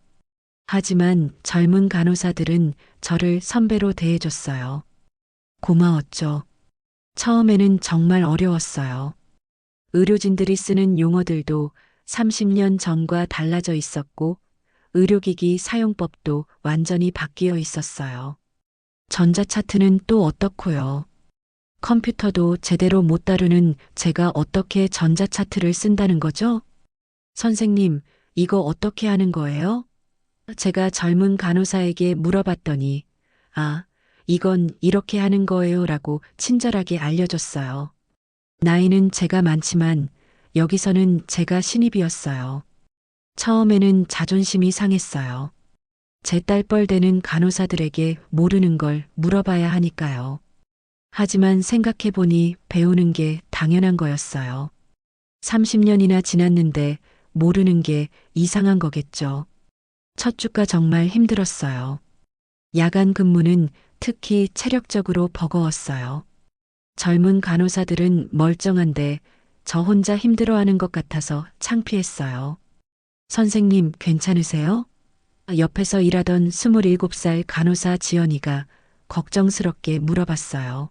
하지만 젊은 간호사들은 저를 선배로 대해줬어요. 고마웠죠. 처음에는 정말 어려웠어요. 의료진들이 쓰는 용어들도 30년 전과 달라져 있었고 의료기기 사용법도 완전히 바뀌어 있었어요. 전자차트는 또 어떻고요? 컴퓨터도 제대로 못 다루는 제가 어떻게 전자차트를 쓴다는 거죠? 선생님, 이거 어떻게 하는 거예요? 제가 젊은 간호사에게 물어봤더니, 아, 이건 이렇게 하는 거예요 라고 친절하게 알려줬어요. 나이는 제가 많지만 여기서는 제가 신입이었어요. 처음에는 자존심이 상했어요. 제 딸뻘 되는 간호사들에게 모르는 걸 물어봐야 하니까요. 하지만 생각해보니 배우는 게 당연한 거였어요. 30년이나 지났는데 모르는 게 이상한 거겠죠. 첫 주가 정말 힘들었어요. 야간 근무는 특히 체력적으로 버거웠어요. 젊은 간호사들은 멀쩡한데 저 혼자 힘들어하는 것 같아서 창피했어요. 선생님, 괜찮으세요? 옆에서 일하던 27살 간호사 지연이가 걱정스럽게 물어봤어요.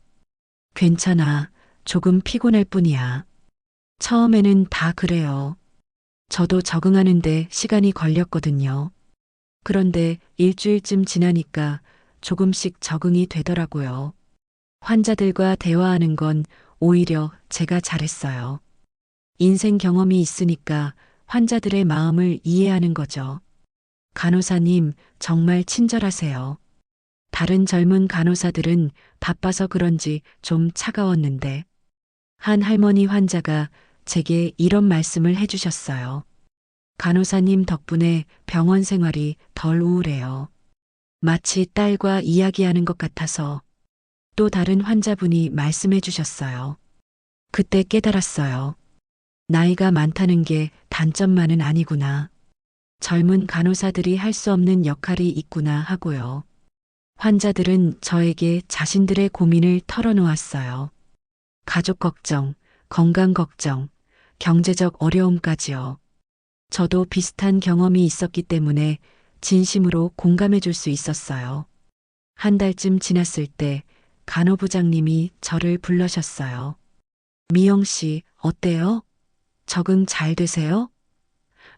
괜찮아. 조금 피곤할 뿐이야. 처음에는 다 그래요. 저도 적응하는데 시간이 걸렸거든요. 그런데 일주일쯤 지나니까 조금씩 적응이 되더라고요. 환자들과 대화하는 건 오히려 제가 잘했어요. 인생 경험이 있으니까 환자들의 마음을 이해하는 거죠. 간호사님, 정말 친절하세요. 다른 젊은 간호사들은 바빠서 그런지 좀 차가웠는데, 한 할머니 환자가 제게 이런 말씀을 해주셨어요. 간호사님 덕분에 병원 생활이 덜 우울해요. 마치 딸과 이야기하는 것 같아서 또 다른 환자분이 말씀해 주셨어요. 그때 깨달았어요. 나이가 많다는 게 단점만은 아니구나. 젊은 간호사들이 할 수 없는 역할이 있구나 하고요. 환자들은 저에게 자신들의 고민을 털어놓았어요. 가족 걱정, 건강 걱정, 경제적 어려움까지요. 저도 비슷한 경험이 있었기 때문에 진심으로 공감해 줄 수 있었어요. 한 달쯤 지났을 때 간호부장님이 저를 불러셨어요. 미영 씨, 어때요? 적응 잘 되세요?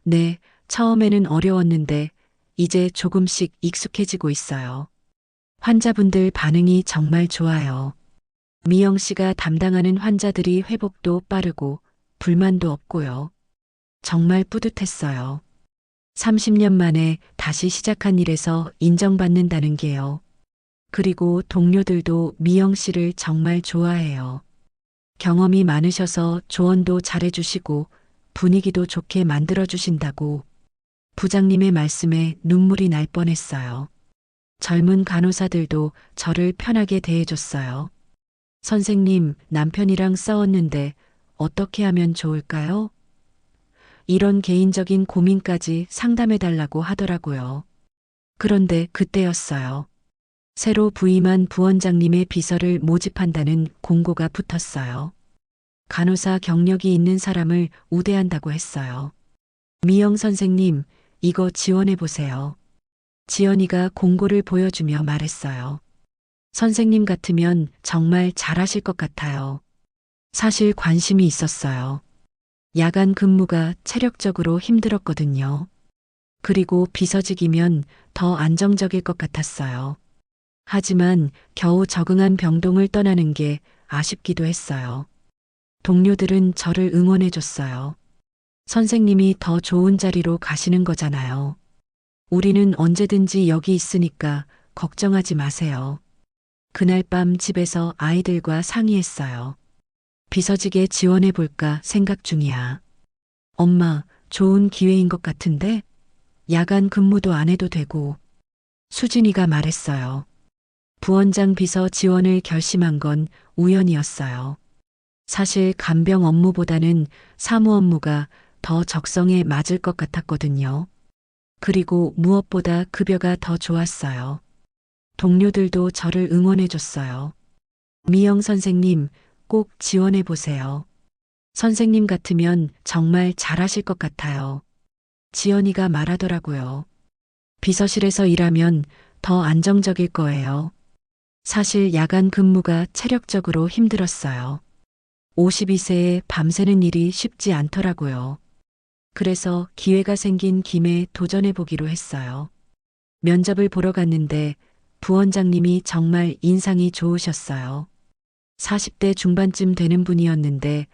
네, 처음에는 어려웠는데 이제 조금씩 익숙해지고 있어요. 환자분들 반응이 정말 좋아요. 미영 씨가 담당하는 환자들이 회복도 빠르고 불만도 없고요. 정말 뿌듯했어요. 30년 만에 다시 시작한 일에서 인정받는다는 게요. 그리고 동료들도 미영 씨를 정말 좋아해요. 경험이 많으셔서 조언도 잘해주시고 분위기도 좋게 만들어주신다고 부장님의 말씀에 눈물이 날 뻔했어요. 젊은 간호사들도 저를 편하게 대해줬어요. 선생님, 남편이랑 싸웠는데 어떻게 하면 좋을까요? 이런 개인적인 고민까지 상담해달라고 하더라고요. 그런데 그때였어요. 새로 부임한 부원장님의 비서를 모집한다는 공고가 붙었어요. 간호사 경력이 있는 사람을 우대한다고 했어요. 미영 선생님, 이거 지원해보세요. 지연이가 공고를 보여주며 말했어요. 선생님 같으면 정말 잘하실 것 같아요. 사실 관심이 있었어요. 야간 근무가 체력적으로 힘들었거든요. 그리고 비서직이면 더 안정적일 것 같았어요. 하지만 겨우 적응한 병동을 떠나는 게 아쉽기도 했어요. 동료들은 저를 응원해줬어요. 선생님이 더 좋은 자리로 가시는 거잖아요. 우리는 언제든지 여기 있으니까 걱정하지 마세요. 그날 밤 집에서 아이들과 상의했어요. 비서직에 지원해볼까 생각 중이야. 엄마, 좋은 기회인 것 같은데? 야간 근무도 안 해도 되고. 수진이가 말했어요. 부원장 비서 지원을 결심한 건 우연이었어요. 사실 간병 업무보다는 사무 업무가 더 적성에 맞을 것 같았거든요. 그리고 무엇보다 급여가 더 좋았어요. 동료들도 저를 응원해줬어요. 미영 선생님, 꼭 지원해보세요. 선생님 같으면 정말 잘하실 것 같아요. 지연이가 말하더라고요. 비서실에서 일하면 더 안정적일 거예요. 사실 야간 근무가 체력적으로 힘들었어요. 52세에 밤새는 일이 쉽지 않더라고요. 그래서 기회가 생긴 김에 도전해보기로 했어요. 면접을 보러 갔는데 부원장님이 정말 인상이 좋으셨어요. 40대 중반쯤 되는 분이었는데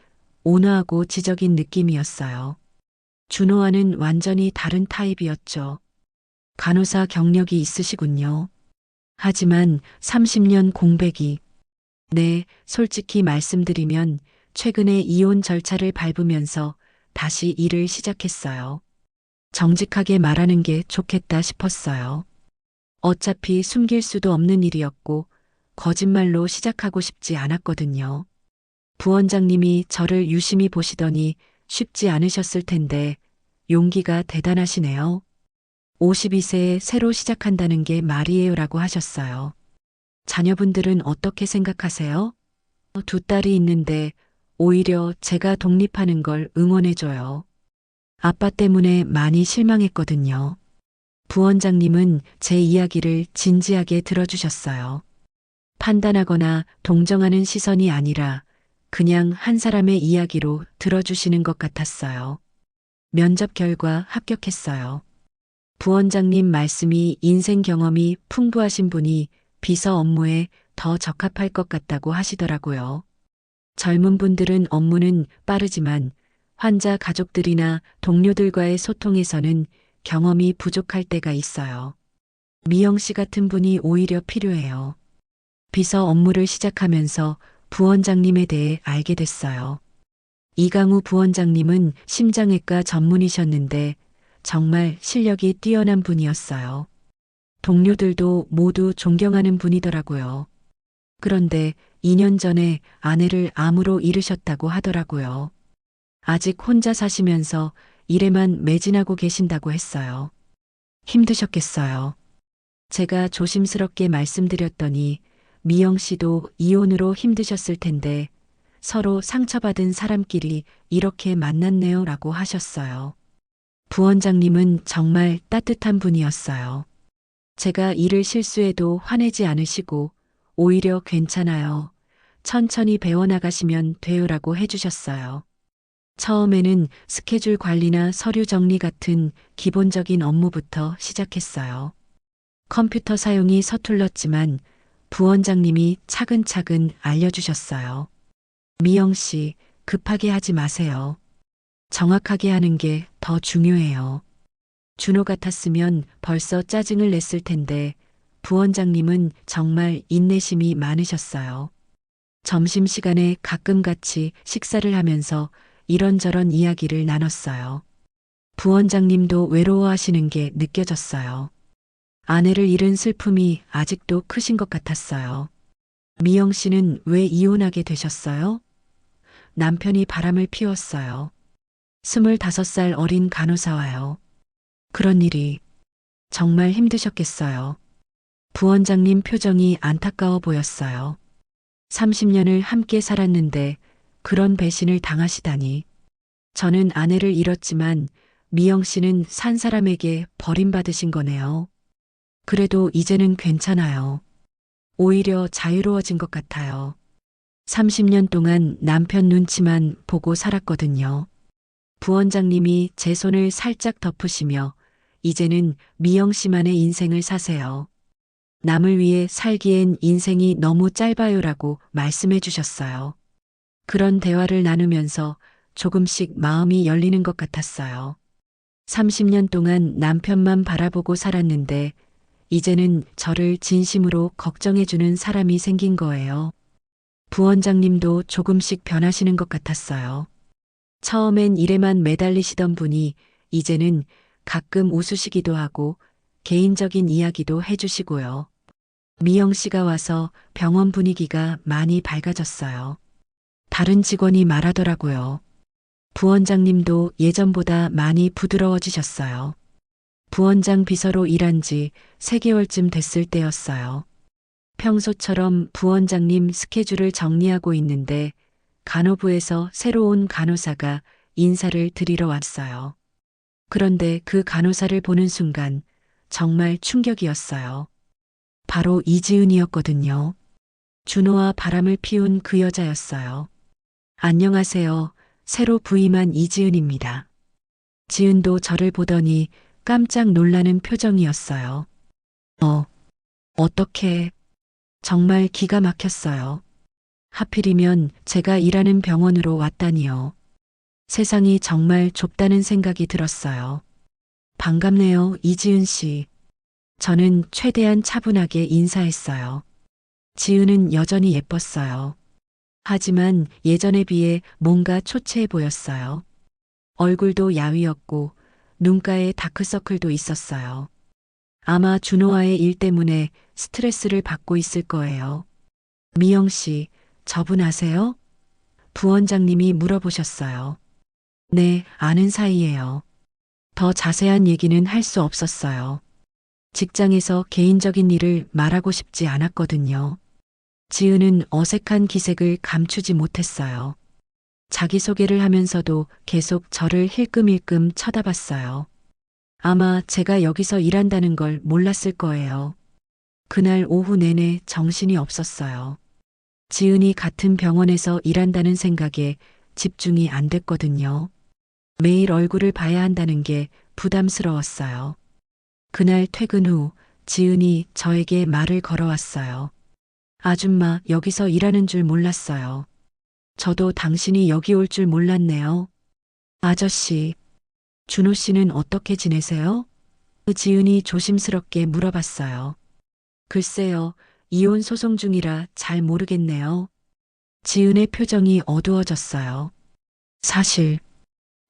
온화하고 지적인 느낌이었어요. 준호와는 완전히 다른 타입이었죠. 간호사 경력이 있으시군요. 하지만 30년 공백이. 네, 솔직히 말씀드리면 최근에 이혼 절차를 밟으면서 다시 일을 시작했어요. 정직하게 말하는 게 좋겠다 싶었어요. 어차피 숨길 수도 없는 일이었고 거짓말로 시작하고 싶지 않았거든요. 부원장님이 저를 유심히 보시더니 쉽지 않으셨을 텐데 용기가 대단하시네요. 52세에 새로 시작한다는 게 말이에요라고 하셨어요. 자녀분들은 어떻게 생각하세요? 두 딸이 있는데 오히려 제가 독립하는 걸 응원해줘요. 아빠 때문에 많이 실망했거든요. 부원장님은 제 이야기를 진지하게 들어주셨어요. 판단하거나 동정하는 시선이 아니라 그냥 한 사람의 이야기로 들어주시는 것 같았어요. 면접 결과 합격했어요. 부원장님 말씀이 인생 경험이 풍부하신 분이 비서 업무에 더 적합할 것 같다고 하시더라고요. 젊은 분들은 업무는 빠르지만 환자 가족들이나 동료들과의 소통에서는 경험이 부족할 때가 있어요. 미영 씨 같은 분이 오히려 필요해요. 비서 업무를 시작하면서 부원장님에 대해 알게 됐어요. 이강우 부원장님은 심장외과 전문이셨는데 정말 실력이 뛰어난 분이었어요. 동료들도 모두 존경하는 분이더라고요. 그런데 2년 전에 아내를 암으로 잃으셨다고 하더라고요. 아직 혼자 사시면서 일에만 매진하고 계신다고 했어요. 힘드셨겠어요. 제가 조심스럽게 말씀드렸더니 미영 씨도 이혼으로 힘드셨을 텐데 서로 상처받은 사람끼리 이렇게 만났네요 라고 하셨어요. 부원장님은 정말 따뜻한 분이었어요. 제가 일을 실수해도 화내지 않으시고 오히려 괜찮아요. 천천히 배워나가시면 돼요라고 해주셨어요. 처음에는 스케줄 관리나 서류 정리 같은 기본적인 업무부터 시작했어요. 컴퓨터 사용이 서툴렀지만 부원장님이 차근차근 알려주셨어요. 미영 씨, 급하게 하지 마세요. 정확하게 하는 게 더 중요해요. 준호 같았으면 벌써 짜증을 냈을 텐데 부원장님은 정말 인내심이 많으셨어요. 점심시간에 가끔 같이 식사를 하면서 이런저런 이야기를 나눴어요. 부원장님도 외로워하시는 게 느껴졌어요. 아내를 잃은 슬픔이 아직도 크신 것 같았어요. 미영 씨는 왜 이혼하게 되셨어요? 남편이 바람을 피웠어요. 25살 어린 간호사와요. 그런 일이 정말 힘드셨겠어요. 부원장님 표정이 안타까워 보였어요. 30년을 함께 살았는데 그런 배신을 당하시다니. 저는 아내를 잃었지만 미영 씨는 산 사람에게 버림받으신 거네요. 그래도 이제는 괜찮아요. 오히려 자유로워진 것 같아요. 30년 동안 남편 눈치만 보고 살았거든요. 부원장님이 제 손을 살짝 덮으시며 이제는 미영 씨만의 인생을 사세요. 남을 위해 살기엔 인생이 너무 짧아요라고 말씀해 주셨어요. 그런 대화를 나누면서 조금씩 마음이 열리는 것 같았어요. 30년 동안 남편만 바라보고 살았는데 이제는 저를 진심으로 걱정해 주는 사람이 생긴 거예요. 부원장님도 조금씩 변하시는 것 같았어요. 처음엔 일에만 매달리시던 분이 이제는 가끔 웃으시기도 하고 개인적인 이야기도 해주시고요. 미영 씨가 와서 병원 분위기가 많이 밝아졌어요. 다른 직원이 말하더라고요. 부원장님도 예전보다 많이 부드러워지셨어요. 부원장 비서로 일한 지 3개월쯤 됐을 때였어요. 평소처럼 부원장님 스케줄을 정리하고 있는데 간호부에서 새로 온 간호사가 인사를 드리러 왔어요. 그런데 그 간호사를 보는 순간 정말 충격이었어요. 바로 이지은이었거든요. 준호와 바람을 피운 그 여자였어요. 안녕하세요. 새로 부임한 이지은입니다. 지은도 저를 보더니 깜짝 놀라는 표정이었어요. 어떻게, 정말 기가 막혔어요. 하필이면 제가 일하는 병원으로 왔다니요. 세상이 정말 좁다는 생각이 들었어요. 반갑네요, 이지은 씨. 저는 최대한 차분하게 인사했어요. 지은은 여전히 예뻤어요. 하지만 예전에 비해 뭔가 초췌해 보였어요. 얼굴도 야위었고 눈가에 다크서클도 있었어요. 아마 준호와의 일 때문에 스트레스를 받고 있을 거예요. 미영 씨, 저분 아세요? 부원장님이 물어보셨어요. 네, 아는 사이예요. 더 자세한 얘기는 할 수 없었어요. 직장에서 개인적인 일을 말하고 싶지 않았거든요. 지은은 어색한 기색을 감추지 못했어요. 자기소개를 하면서도 계속 저를 힐끔힐끔 쳐다봤어요. 아마 제가 여기서 일한다는 걸 몰랐을 거예요. 그날 오후 내내 정신이 없었어요. 지은이 같은 병원에서 일한다는 생각에 집중이 안 됐거든요. 매일 얼굴을 봐야 한다는 게 부담스러웠어요. 그날 퇴근 후 지은이 저에게 말을 걸어왔어요. 아줌마, 여기서 일하는 줄 몰랐어요. 저도 당신이 여기 올 줄 몰랐네요. 아저씨, 준호 씨는 어떻게 지내세요? 지은이 조심스럽게 물어봤어요. 글쎄요, 이혼 소송 중이라 잘 모르겠네요. 지은의 표정이 어두워졌어요. 사실,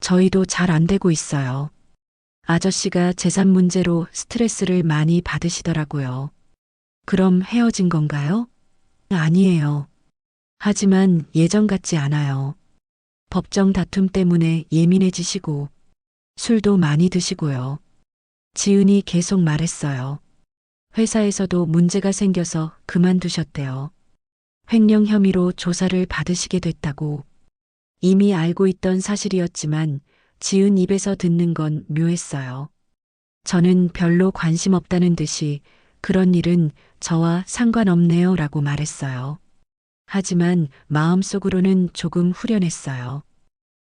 저희도 잘 안 되고 있어요. 아저씨가 재산 문제로 스트레스를 많이 받으시더라고요. 그럼 헤어진 건가요? 아니에요. 하지만 예전 같지 않아요. 법정 다툼 때문에 예민해지시고 술도 많이 드시고요. 지은이 계속 말했어요. 회사에서도 문제가 생겨서 그만두셨대요. 횡령 혐의로 조사를 받으시게 됐다고. 이미 알고 있던 사실이었지만 지은 입에서 듣는 건 묘했어요. 저는 별로 관심 없다는 듯이 그런 일은 저와 상관없네요 라고 말했어요. 하지만 마음속으로는 조금 후련했어요.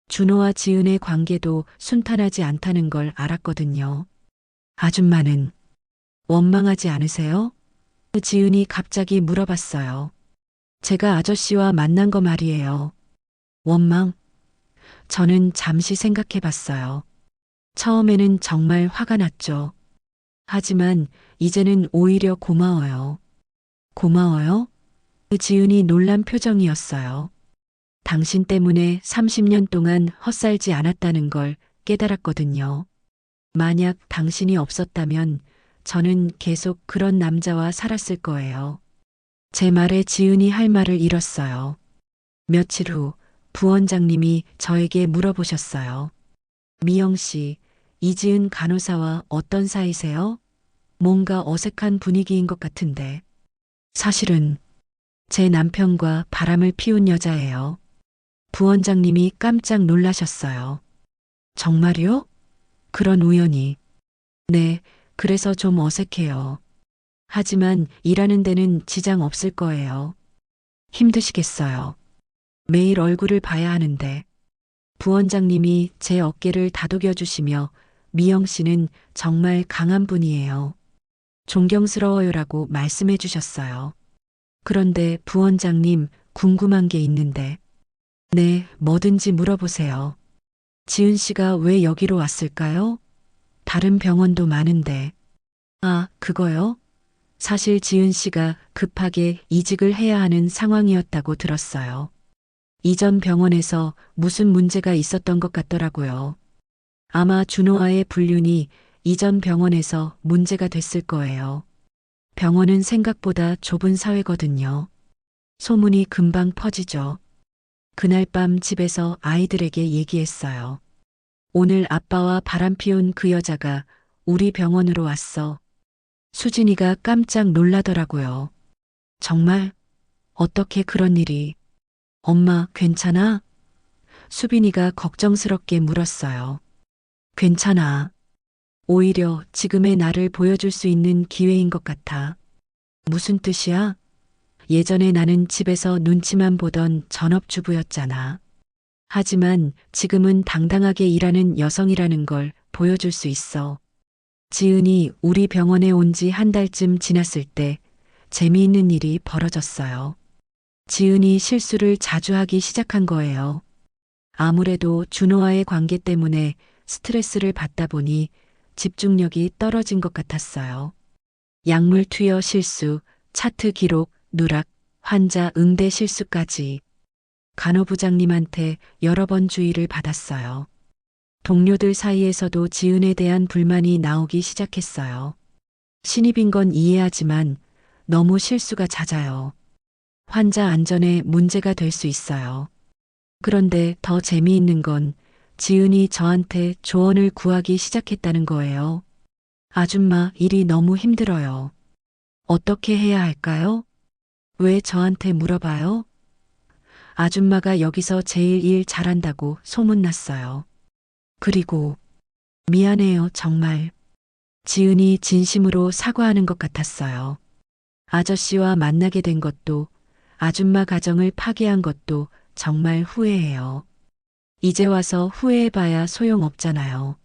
준호와 지은의 관계도 순탄하지 않다는 걸 알았거든요. 아줌마는 원망하지 않으세요? 지은이 갑자기 물어봤어요. 제가 아저씨와 만난 거 말이에요. 원망? 저는 잠시 생각해 봤어요. 처음에는 정말 화가 났죠. 하지만 이제는 오히려 고마워요. 고마워요? 지은이 놀란 표정이었어요. 당신 때문에 30년 동안 헛살지 않았다는 걸 깨달았거든요. 만약 당신이 없었다면 저는 계속 그런 남자와 살았을 거예요. 제 말에 지은이 할 말을 잃었어요. 며칠 후 부원장님이 저에게 물어보셨어요. 미영 씨, 이지은 간호사와 어떤 사이세요? 뭔가 어색한 분위기인 것 같은데. 사실은 제 남편과 바람을 피운 여자예요. 부원장님이 깜짝 놀라셨어요. 정말요? 그런 우연이. 네, 그래서 좀 어색해요. 하지만 일하는 데는 지장 없을 거예요. 힘드시겠어요. 매일 얼굴을 봐야 하는데. 부원장님이 제 어깨를 다독여 주시며 미영 씨는 정말 강한 분이에요. 존경스러워요라고 말씀해 주셨어요. 그런데 부원장님 궁금한 게 있는데. 네, 뭐든지 물어보세요. 지은 씨가 왜 여기로 왔을까요? 다른 병원도 많은데. 아, 그거요? 사실 지은 씨가 급하게 이직을 해야 하는 상황이었다고 들었어요. 이전 병원에서 무슨 문제가 있었던 것 같더라고요. 아마 준호와의 불륜이 이전 병원에서 문제가 됐을 거예요. 병원은 생각보다 좁은 사회거든요. 소문이 금방 퍼지죠. 그날 밤 집에서 아이들에게 얘기했어요. 오늘 아빠와 바람 피운 그 여자가 우리 병원으로 왔어. 수진이가 깜짝 놀라더라고요. 정말? 어떻게 그런 일이? 엄마, 괜찮아? 수빈이가 걱정스럽게 물었어요. 괜찮아. 오히려 지금의 나를 보여줄 수 있는 기회인 것 같아. 무슨 뜻이야? 예전에 나는 집에서 눈치만 보던 전업주부였잖아. 하지만 지금은 당당하게 일하는 여성이라는 걸 보여줄 수 있어. 지은이 우리 병원에 온 지 한 달쯤 지났을 때 재미있는 일이 벌어졌어요. 지은이 실수를 자주 하기 시작한 거예요. 아무래도 준호와의 관계 때문에 스트레스를 받다 보니 집중력이 떨어진 것 같았어요. 약물 투여 실수, 차트 기록, 누락, 환자 응대 실수까지 간호부장님한테 여러 번 주의를 받았어요. 동료들 사이에서도 지은에 대한 불만이 나오기 시작했어요. 신입인 건 이해하지만 너무 실수가 잦아요. 환자 안전에 문제가 될 수 있어요. 그런데 더 재미있는 건 지은이 저한테 조언을 구하기 시작했다는 거예요. 아줌마, 일이 너무 힘들어요. 어떻게 해야 할까요? 왜 저한테 물어봐요? 아줌마가 여기서 제일 일 잘한다고 소문났어요. 그리고 미안해요, 정말. 지은이 진심으로 사과하는 것 같았어요. 아저씨와 만나게 된 것도 아줌마 가정을 파괴한 것도 정말 후회해요. 이제 와서 후회해봐야 소용없잖아요.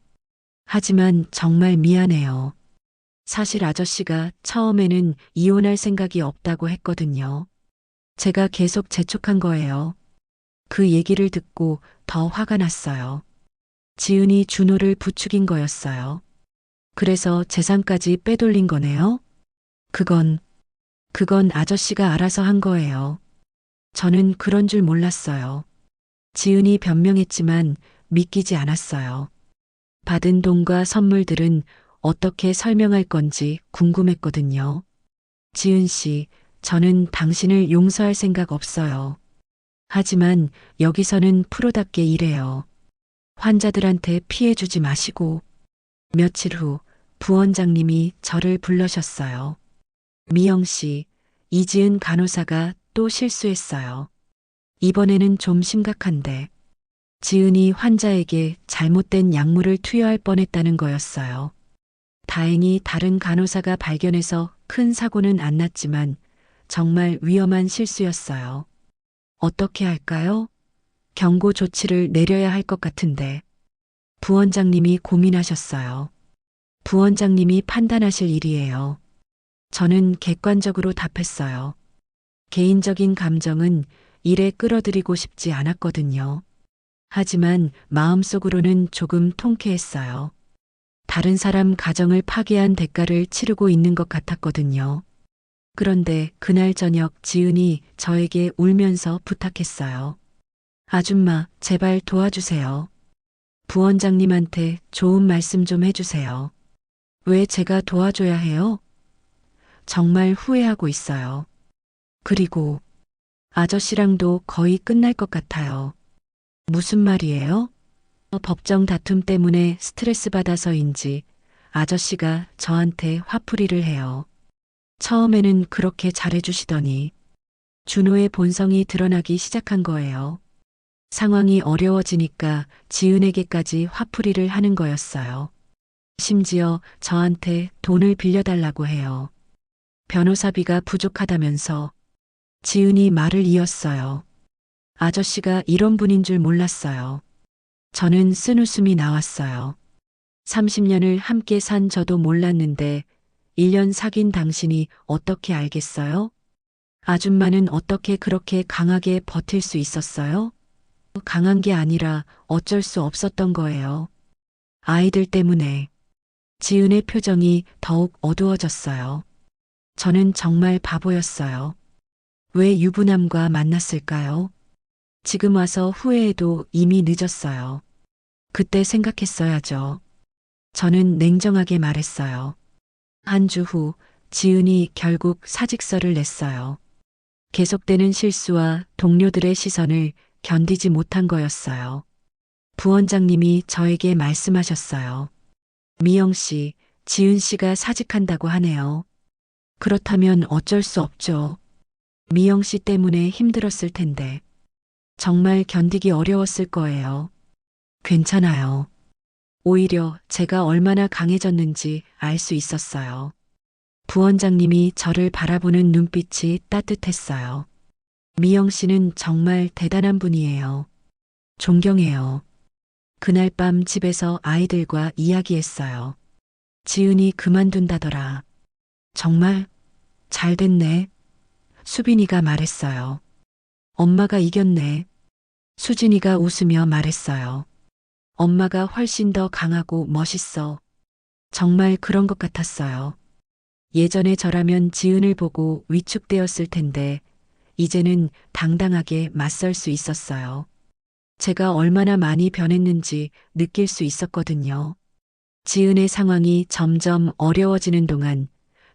하지만 정말 미안해요. 사실 아저씨가 처음에는 이혼할 생각이 없다고 했거든요. 제가 계속 재촉한 거예요. 그 얘기를 듣고 더 화가 났어요. 지은이 준호를 부추긴 거였어요. 그래서 재산까지 빼돌린 거네요? 그건 아저씨가 알아서 한 거예요. 저는 그런 줄 몰랐어요. 지은이 변명했지만 믿기지 않았어요. 받은 돈과 선물들은 어떻게 설명할 건지 궁금했거든요. 지은 씨, 저는 당신을 용서할 생각 없어요. 하지만 여기서는 프로답게 일해요. 환자들한테 피해 주지 마시고. 며칠 후 부원장님이 저를 불러셨어요. 미영 씨, 이지은 간호사가 또 실수했어요. 이번에는 좀 심각한데. 지은이 환자에게 잘못된 약물을 투여할 뻔했다는 거였어요. 다행히 다른 간호사가 발견해서 큰 사고는 안 났지만 정말 위험한 실수였어요. 어떻게 할까요? 경고 조치를 내려야 할 것 같은데. 부원장님이 고민하셨어요. 부원장님이 판단하실 일이에요. 저는 객관적으로 답했어요. 개인적인 감정은 일에 끌어들이고 싶지 않았거든요. 하지만 마음속으로는 조금 통쾌했어요. 다른 사람 가정을 파괴한 대가를 치르고 있는 것 같았거든요. 그런데 그날 저녁 지은이 저에게 울면서 부탁했어요. 아줌마, 제발 도와주세요. 부원장님한테 좋은 말씀 좀 해주세요. 왜 제가 도와줘야 해요? 정말 후회하고 있어요. 그리고 아저씨랑도 거의 끝날 것 같아요. 무슨 말이에요? 법정 다툼 때문에 스트레스 받아서인지 아저씨가 저한테 화풀이를 해요. 처음에는 그렇게 잘해주시더니 준호의 본성이 드러나기 시작한 거예요. 상황이 어려워지니까 지은에게까지 화풀이를 하는 거였어요. 심지어 저한테 돈을 빌려달라고 해요. 변호사비가 부족하다면서. 지은이 말을 이었어요. 아저씨가 이런 분인 줄 몰랐어요. 저는 쓴웃음이 나왔어요. 30년을 함께 산 저도 몰랐는데 1년 사귄 당신이 어떻게 알겠어요? 아줌마는 어떻게 그렇게 강하게 버틸 수 있었어요? 강한 게 아니라 어쩔 수 없었던 거예요. 아이들 때문에. 지은의 표정이 더욱 어두워졌어요. 저는 정말 바보였어요. 왜 유부남과 만났을까요? 지금 와서 후회해도 이미 늦었어요. 그때 생각했어야죠. 저는 냉정하게 말했어요. 한 주 후 지은이 결국 사직서를 냈어요. 계속되는 실수와 동료들의 시선을 견디지 못한 거였어요. 부원장님이 저에게 말씀하셨어요. 미영 씨, 지은 씨가 사직한다고 하네요. 그렇다면 어쩔 수 없죠. 미영 씨 때문에 힘들었을 텐데. 정말 견디기 어려웠을 거예요. 괜찮아요. 오히려 제가 얼마나 강해졌는지 알 수 있었어요. 부원장님이 저를 바라보는 눈빛이 따뜻했어요. 미영 씨는 정말 대단한 분이에요. 존경해요. 그날 밤 집에서 아이들과 이야기했어요. 지은이 그만둔다더라. 정말 잘 됐네. 수빈이가 말했어요. 엄마가 이겼네. 수진이가 웃으며 말했어요. 엄마가 훨씬 더 강하고 멋있어. 정말 그런 것 같았어요. 예전에 저라면 지은을 보고 위축되었을 텐데 이제는 당당하게 맞설 수 있었어요. 제가 얼마나 많이 변했는지 느낄 수 있었거든요. 지은의 상황이 점점 어려워지는 동안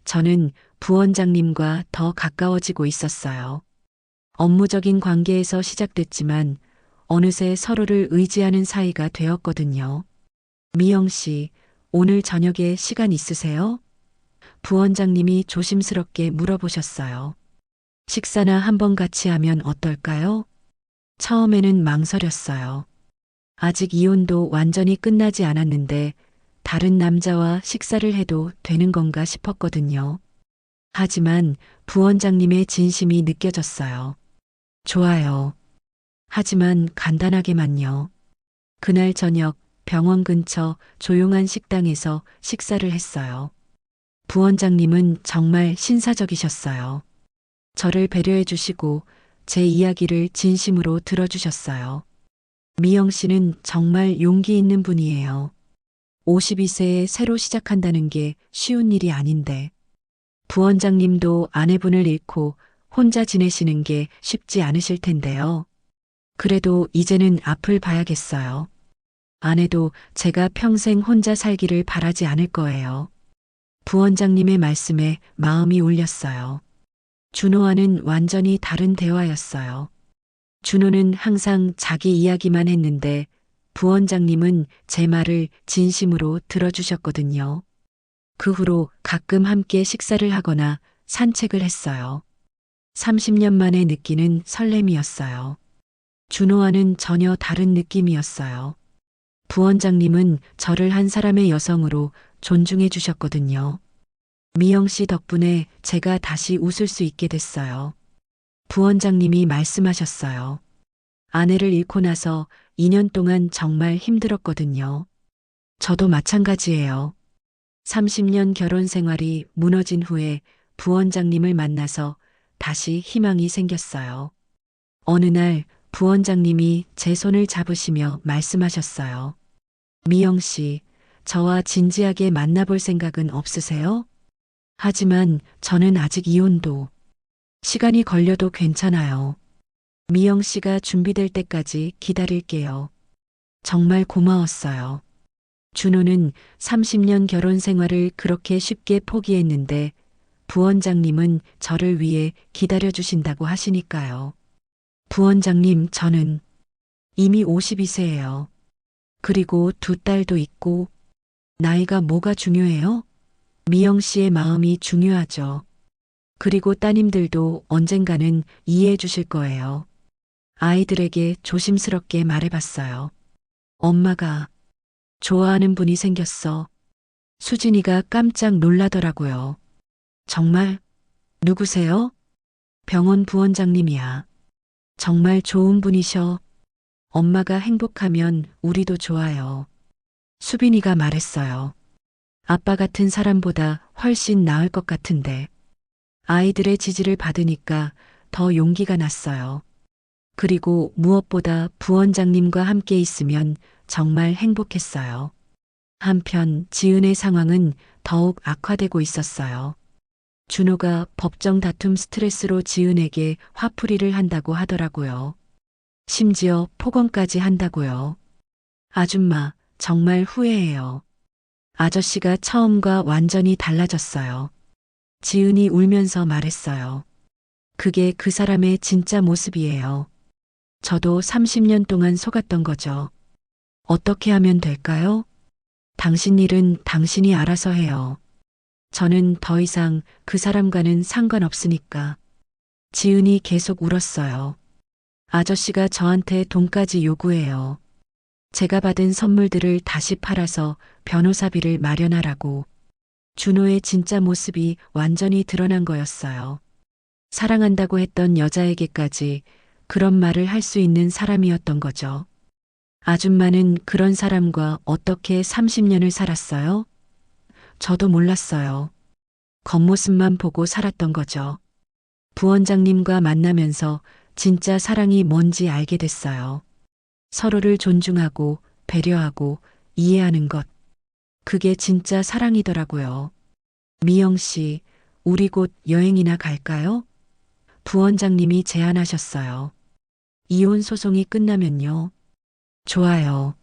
저는 부원장님과 더 가까워지고 있었어요. 업무적인 관계에서 시작됐지만 어느새 서로를 의지하는 사이가 되었거든요. 미영 씨, 오늘 저녁에 시간 있으세요? 부원장님이 조심스럽게 물어보셨어요. 식사나 한번 같이 하면 어떨까요? 처음에는 망설였어요. 아직 이혼도 완전히 끝나지 않았는데 다른 남자와 식사를 해도 되는 건가 싶었거든요. 하지만 부원장님의 진심이 느껴졌어요. 좋아요. 하지만 간단하게만요. 그날 저녁 병원 근처 조용한 식당에서 식사를 했어요. 부원장님은 정말 신사적이셨어요. 저를 배려해 주시고 제 이야기를 진심으로 들어주셨어요. 미영 씨는 정말 용기 있는 분이에요. 52세에 새로 시작한다는 게 쉬운 일이 아닌데. 부원장님도 아내분을 잃고 혼자 지내시는 게 쉽지 않으실 텐데요. 그래도 이제는 앞을 봐야겠어요. 아내도 제가 평생 혼자 살기를 바라지 않을 거예요. 부원장님의 말씀에 마음이 울렸어요. 준호와는 완전히 다른 대화였어요. 준호는 항상 자기 이야기만 했는데 부원장님은 제 말을 진심으로 들어주셨거든요. 그 후로 가끔 함께 식사를 하거나 산책을 했어요. 30년 만에 느끼는 설렘이었어요. 준호와는 전혀 다른 느낌이었어요. 부원장님은 저를 한 사람의 여성으로 존중해 주셨거든요. 미영 씨 덕분에 제가 다시 웃을 수 있게 됐어요. 부원장님이 말씀하셨어요. 아내를 잃고 나서 2년 동안 정말 힘들었거든요. 저도 마찬가지예요. 30년 결혼 생활이 무너진 후에 부원장님을 만나서 다시 희망이 생겼어요. 어느 날 부원장님이 제 손을 잡으시며 말씀하셨어요. 미영 씨, 저와 진지하게 만나볼 생각은 없으세요? 하지만 저는 아직 이혼도 시간이 걸려도 괜찮아요. 미영 씨가 준비될 때까지 기다릴게요. 정말 고마웠어요. 준호는 30년 결혼 생활을 그렇게 쉽게 포기했는데 부원장님은 저를 위해 기다려주신다고 하시니까요. 부원장님, 저는 이미 52세예요. 그리고 2딸도 있고, 나이가 뭐가 중요해요? 미영 씨의 마음이 중요하죠. 그리고 따님들도 언젠가는 이해해 주실 거예요. 아이들에게 조심스럽게 말해봤어요. 엄마가 좋아하는 분이 생겼어. 수진이가 깜짝 놀라더라고요. 정말? 누구세요? 병원 부원장님이야. 정말 좋은 분이셔. 엄마가 행복하면 우리도 좋아요. 수빈이가 말했어요. 아빠 같은 사람보다 훨씬 나을 것 같은데. 아이들의 지지를 받으니까 더 용기가 났어요. 그리고 무엇보다 부원장님과 함께 있으면 정말 행복했어요. 한편 지은의 상황은 더욱 악화되고 있었어요. 준호가 법정 다툼 스트레스로 지은에게 화풀이를 한다고 하더라고요. 심지어 폭언까지 한다고요. 아줌마, 정말 후회해요. 아저씨가 처음과 완전히 달라졌어요. 지은이 울면서 말했어요. 그게 그 사람의 진짜 모습이에요. 저도 30년 동안 속았던 거죠. 어떻게 하면 될까요? 당신 일은 당신이 알아서 해요. 저는 더 이상 그 사람과는 상관없으니까. 지은이 계속 울었어요. 아저씨가 저한테 돈까지 요구해요. 제가 받은 선물들을 다시 팔아서 변호사비를 마련하라고. 준호의 진짜 모습이 완전히 드러난 거였어요. 사랑한다고 했던 여자에게까지 그런 말을 할 수 있는 사람이었던 거죠. 아줌마는 그런 사람과 어떻게 30년을 살았어요? 저도 몰랐어요. 겉모습만 보고 살았던 거죠. 부원장님과 만나면서 진짜 사랑이 뭔지 알게 됐어요. 서로를 존중하고 배려하고 이해하는 것. 그게 진짜 사랑이더라고요. 미영 씨, 우리 곧 여행이나 갈까요? 부원장님이 제안하셨어요. 이혼 소송이 끝나면요. 좋아요.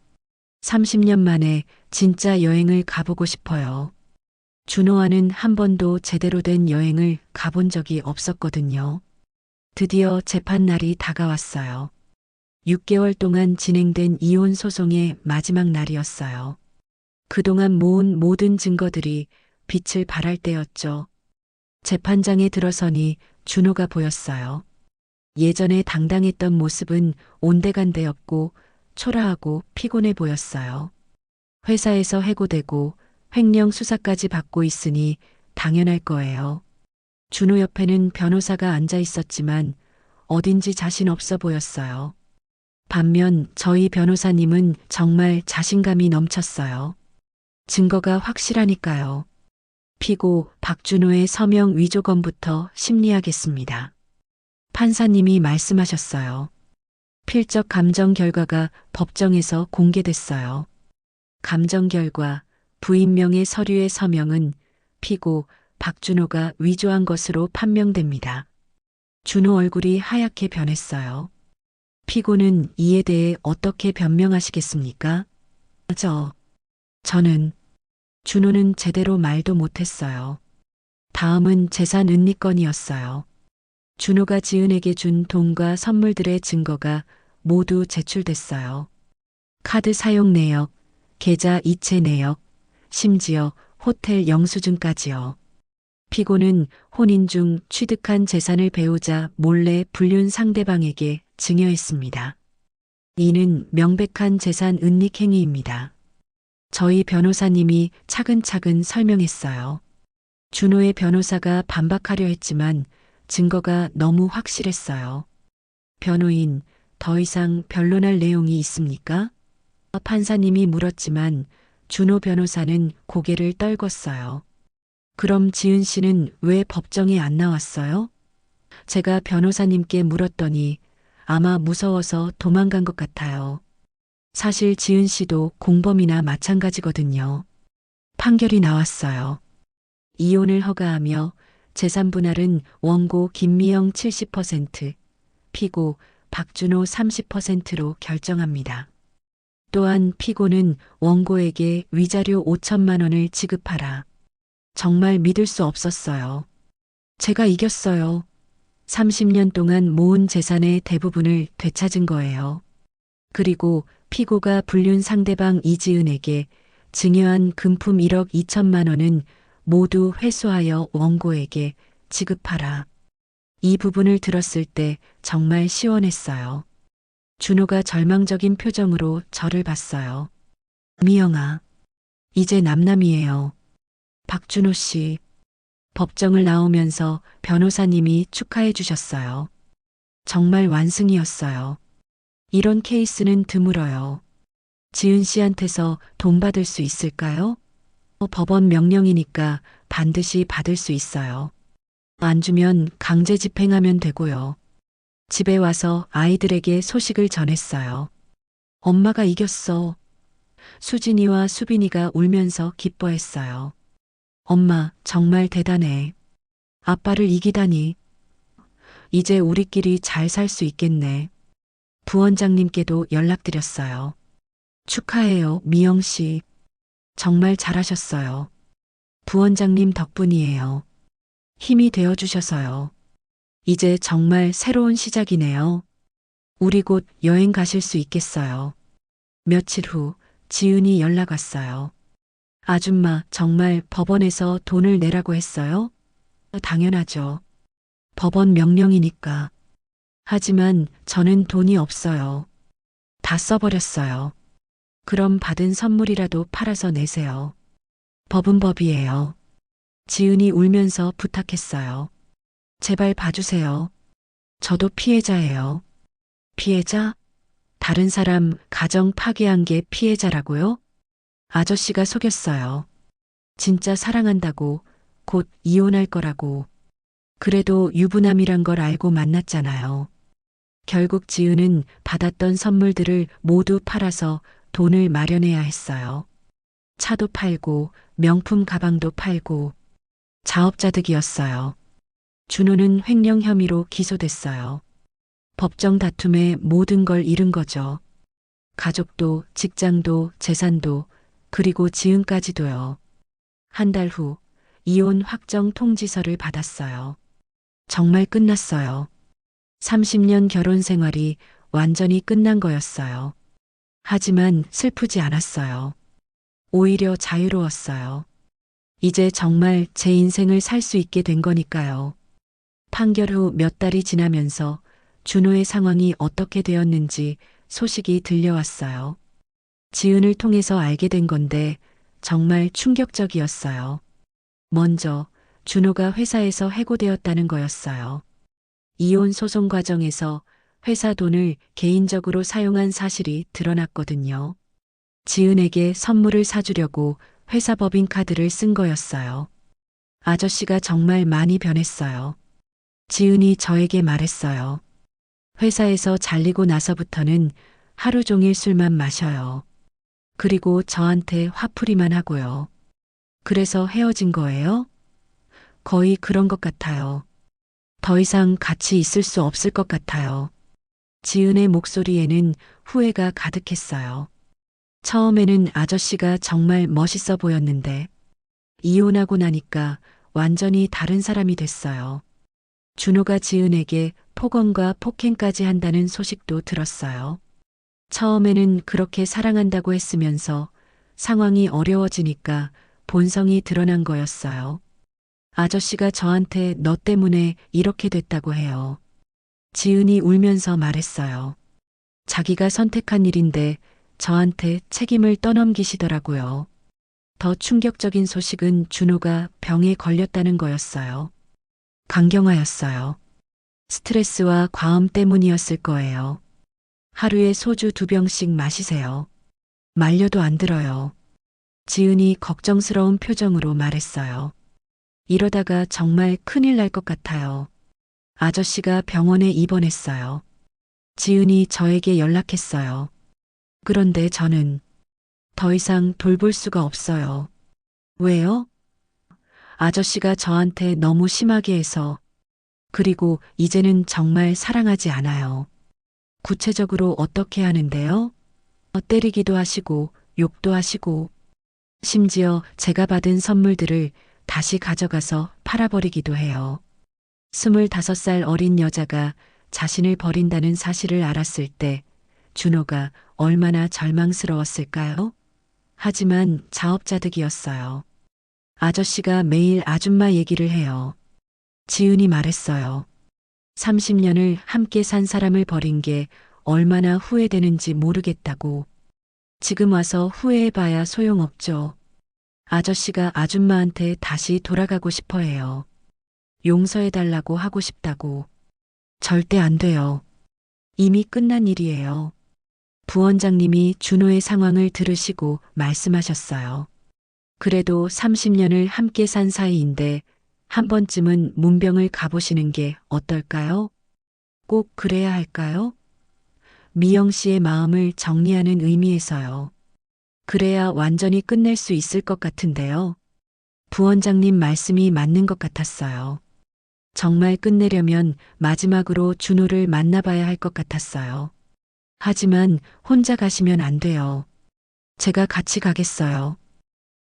30년 만에 진짜 여행을 가보고 싶어요. 준호와는 한 번도 제대로 된 여행을 가본 적이 없었거든요. 드디어 재판 날이 다가왔어요. 6개월 동안 진행된 이혼 소송의 마지막 날이었어요. 그동안 모은 모든 증거들이 빛을 발할 때였죠. 재판장에 들어서니 준호가 보였어요. 예전에 당당했던 모습은 온데간데였고 초라하고 피곤해 보였어요. 회사에서 해고되고 횡령 수사까지 받고 있으니 당연할 거예요. 준호 옆에는 변호사가 앉아 있었지만 어딘지 자신 없어 보였어요. 반면 저희 변호사님은 정말 자신감이 넘쳤어요. 증거가 확실하니까요. 피고 박준호의 서명 위조건부터 심리하겠습니다. 판사님이 말씀하셨어요. 필적 감정 결과가 법정에서 공개됐어요. 감정 결과 부인명의 서류의 서명은 피고 박준호가 위조한 것으로 판명됩니다. 준호 얼굴이 하얗게 변했어요. 피고는 이에 대해 어떻게 변명하시겠습니까? 저는 준호는 제대로 말도 못했어요. 다음은 재산 은닉 건이었어요. 준호가 지은에게 준 돈과 선물들의 증거가 모두 제출됐어요. 카드 사용 내역, 계좌 이체 내역, 심지어 호텔 영수증까지요. 피고는 혼인 중 취득한 재산을 배우자 몰래 불륜 상대방에게 증여했습니다. 이는 명백한 재산 은닉 행위입니다. 저희 변호사님이 차근차근 설명했어요. 준호의 변호사가 반박하려 했지만 증거가 너무 확실했어요. 변호인, 더 이상 변론할 내용이 있습니까? 판사님이 물었지만 준호 변호사는 고개를 떨궜어요. 그럼 지은 씨는 왜 법정에 안 나왔어요? 제가 변호사님께 물었더니 아마 무서워서 도망간 것 같아요. 사실 지은 씨도 공범이나 마찬가지거든요. 판결이 나왔어요. 이혼을 허가하며 재산 분할은 원고 김미영 70%, 피고 박준호 30%로 결정합니다. 또한 피고는 원고에게 위자료 5천만 원을 지급하라. 정말 믿을 수 없었어요. 제가 이겼어요. 30년 동안 모은 재산의 대부분을 되찾은 거예요. 그리고 피고가 불륜 상대방 이지은에게 증여한 금품 1억 2천만 원은 모두 회수하여 원고에게 지급하라. 이 부분을 들었을 때 정말 시원했어요. 준호가 절망적인 표정으로 저를 봤어요. 미영아, 이제 남남이에요. 박준호 씨, 법정을 나오면서 변호사님이 축하해 주셨어요. 정말 완승이었어요. 이런 케이스는 드물어요. 지은 씨한테서 돈 받을 수 있을까요? 법원 명령이니까 반드시 받을 수 있어요. 안 주면 강제 집행하면 되고요. 집에 와서 아이들에게 소식을 전했어요. 엄마가 이겼어. 수진이와 수빈이가 울면서 기뻐했어요. 엄마, 정말 대단해. 아빠를 이기다니. 이제 우리끼리 잘 살 수 있겠네. 부원장님께도 연락드렸어요. 축하해요, 미영 씨. 정말 잘하셨어요. 부원장님 덕분이에요. 힘이 되어 주셔서요. 이제 정말 새로운 시작이네요. 우리 곧 여행 가실 수 있겠어요. 며칠 후 지은이 연락 왔어요. 아줌마, 정말 법원에서 돈을 내라고 했어요? 당연하죠. 법원 명령이니까. 하지만 저는 돈이 없어요. 다 써버렸어요. 그럼 받은 선물이라도 팔아서 내세요. 법은 법이에요. 지은이 울면서 부탁했어요. 제발 봐주세요. 저도 피해자예요. 피해자? 다른 사람 가정 파괴한 게 피해자라고요? 아저씨가 속였어요. 진짜 사랑한다고, 곧 이혼할 거라고. 그래도 유부남이란 걸 알고 만났잖아요. 결국 지은은 받았던 선물들을 모두 팔아서 돈을 마련해야 했어요. 차도 팔고 명품 가방도 팔고 자업자득이었어요. 준호는 횡령 혐의로 기소됐어요. 법정 다툼에 모든 걸 잃은 거죠. 가족도 직장도 재산도 그리고 지은까지도요. 한 달 후 이혼 확정 통지서를 받았어요. 정말 끝났어요. 30년 결혼 생활이 완전히 끝난 거였어요. 하지만 슬프지 않았어요. 오히려 자유로웠어요. 이제 정말 제 인생을 살 수 있게 된 거니까요. 판결 후 몇 달이 지나면서 준호의 상황이 어떻게 되었는지 소식이 들려왔어요. 지은을 통해서 알게 된 건데 정말 충격적이었어요. 먼저 준호가 회사에서 해고되었다는 거였어요. 이혼 소송 과정에서 회사 돈을 개인적으로 사용한 사실이 드러났거든요. 지은에게 선물을 사주려고 회사 법인카드를 쓴 거였어요. 아저씨가 정말 많이 변했어요. 지은이 저에게 말했어요. 회사에서 잘리고 나서부터는 하루 종일 술만 마셔요. 그리고 저한테 화풀이만 하고요. 그래서 헤어진 거예요? 거의 그런 것 같아요. 더 이상 같이 있을 수 없을 것 같아요. 지은의 목소리에는 후회가 가득했어요. 처음에는 아저씨가 정말 멋있어 보였는데 이혼하고 나니까 완전히 다른 사람이 됐어요. 준호가 지은에게 폭언과 폭행까지 한다는 소식도 들었어요. 처음에는 그렇게 사랑한다고 했으면서 상황이 어려워지니까 본성이 드러난 거였어요. 아저씨가 저한테 너 때문에 이렇게 됐다고 해요. 지은이 울면서 말했어요. 자기가 선택한 일인데 저한테 책임을 떠넘기시더라고요. 더 충격적인 소식은 준호가 병에 걸렸다는 거였어요. 강경화였어요. 스트레스와 과음 때문이었을 거예요. 하루에 소주 2병씩 마시세요. 말려도 안 들어요. 지은이 걱정스러운 표정으로 말했어요. 이러다가 정말 큰일 날 것 같아요. 아저씨가 병원에 입원했어요. 지은이 저에게 연락했어요. 그런데 저는 더 이상 돌볼 수가 없어요. 왜요? 아저씨가 저한테 너무 심하게 해서, 그리고 이제는 정말 사랑하지 않아요. 구체적으로 어떻게 하는데요? 때리기도 하시고, 욕도 하시고, 심지어 제가 받은 선물들을 다시 가져가서 팔아버리기도 해요. 25살 어린 여자가 자신을 버린다는 사실을 알았을 때 준호가 얼마나 절망스러웠을까요? 하지만 자업자득이었어요. 아저씨가 매일 아줌마 얘기를 해요. 지은이 말했어요. 30년을 함께 산 사람을 버린 게 얼마나 후회되는지 모르겠다고. 지금 와서 후회해봐야 소용없죠. 아저씨가 아줌마한테 다시 돌아가고 싶어 해요. 용서해달라고 하고 싶다고. 절대 안 돼요. 이미 끝난 일이에요. 부원장님이 준호의 상황을 들으시고 말씀하셨어요. 그래도 30년을 함께 산 사이인데 한 번쯤은 문병을 가보시는 게 어떨까요? 꼭 그래야 할까요? 미영 씨의 마음을 정리하는 의미에서요. 그래야 완전히 끝낼 수 있을 것 같은데요. 부원장님 말씀이 맞는 것 같았어요. 정말 끝내려면 마지막으로 준호를 만나봐야 할 것 같았어요. 하지만 혼자 가시면 안 돼요. 제가 같이 가겠어요.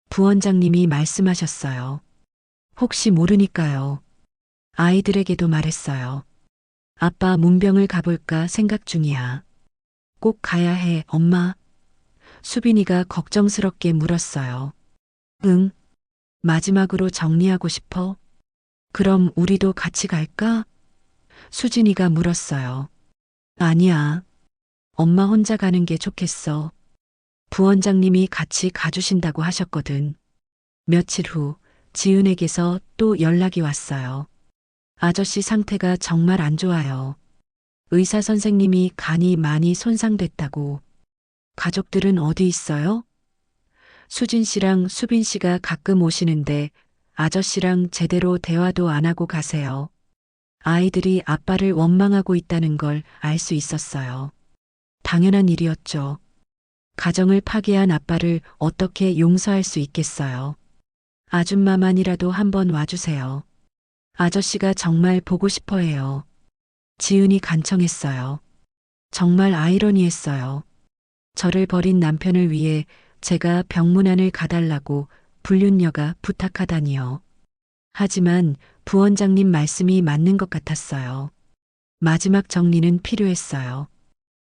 부원장님이 말씀하셨어요. 혹시 모르니까요. 아이들에게도 말했어요. 아빠 문병을 가볼까 생각 중이야. 꼭 가야 해, 엄마. 수빈이가 걱정스럽게 물었어요. 응. 마지막으로 정리하고 싶어? 그럼 우리도 같이 갈까? 수진이가 물었어요. 아니야. 엄마 혼자 가는 게 좋겠어. 부원장님이 같이 가주신다고 하셨거든. 며칠 후 지은에게서 또 연락이 왔어요. 아저씨 상태가 정말 안 좋아요. 의사 선생님이 간이 많이 손상됐다고. 가족들은 어디 있어요? 수진 씨랑 수빈 씨가 가끔 오시는데 아저씨랑 제대로 대화도 안 하고 가세요. 아이들이 아빠를 원망하고 있다는 걸 알 수 있었어요. 당연한 일이었죠. 가정을 파괴한 아빠를 어떻게 용서할 수 있겠어요. 아줌마만이라도 한번 와주세요. 아저씨가 정말 보고 싶어 해요. 지은이 간청했어요. 정말 아이러니했어요. 저를 버린 남편을 위해 제가 병문안을 가달라고 불륜녀가 부탁하다니요. 하지만 부원장님 말씀이 맞는 것 같았어요. 마지막 정리는 필요했어요.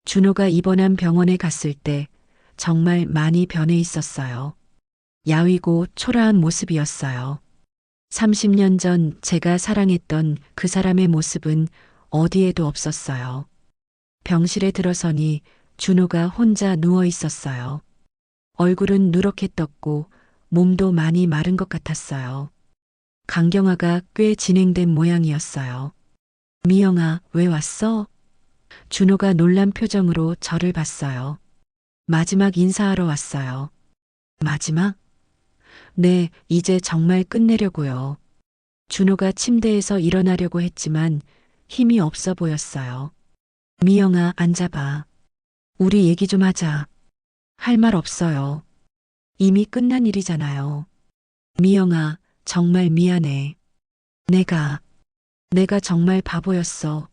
준호가 입원한 병원에 갔을 때 정말 많이 변해 있었어요. 야위고 초라한 모습이었어요. 30년 전 제가 사랑했던 그 사람의 모습은 어디에도 없었어요. 병실에 들어서니 준호가 혼자 누워 있었어요. 얼굴은 누렇게 떴고 몸도 많이 마른 것 같았어요. 강경화가 꽤 진행된 모양이었어요. 미영아, 왜 왔어? 준호가 놀란 표정으로 저를 봤어요. 마지막 인사하러 왔어요. 마지막? 네, 이제 정말 끝내려고요. 준호가 침대에서 일어나려고 했지만 힘이 없어 보였어요. 미영아, 앉아봐. 우리 얘기 좀 하자. 할 말 없어요. 이미 끝난 일이잖아요. 미영아, 정말 미안해. 내가 정말 바보였어.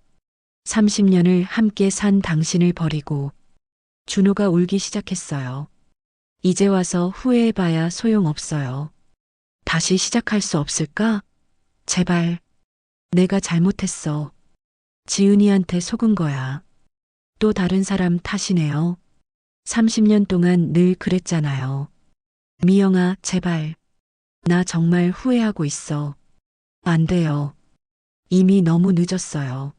30년을 함께 산 당신을 버리고. 준호가 울기 시작했어요. 이제 와서 후회해봐야 소용없어요. 다시 시작할 수 없을까? 제발. 내가 잘못했어. 지은이한테 속은 거야. 또 다른 사람 탓이네요. 30년 동안 늘 그랬잖아요. 미영아, 제발. 나 정말 후회하고 있어. 안 돼요. 이미 너무 늦었어요.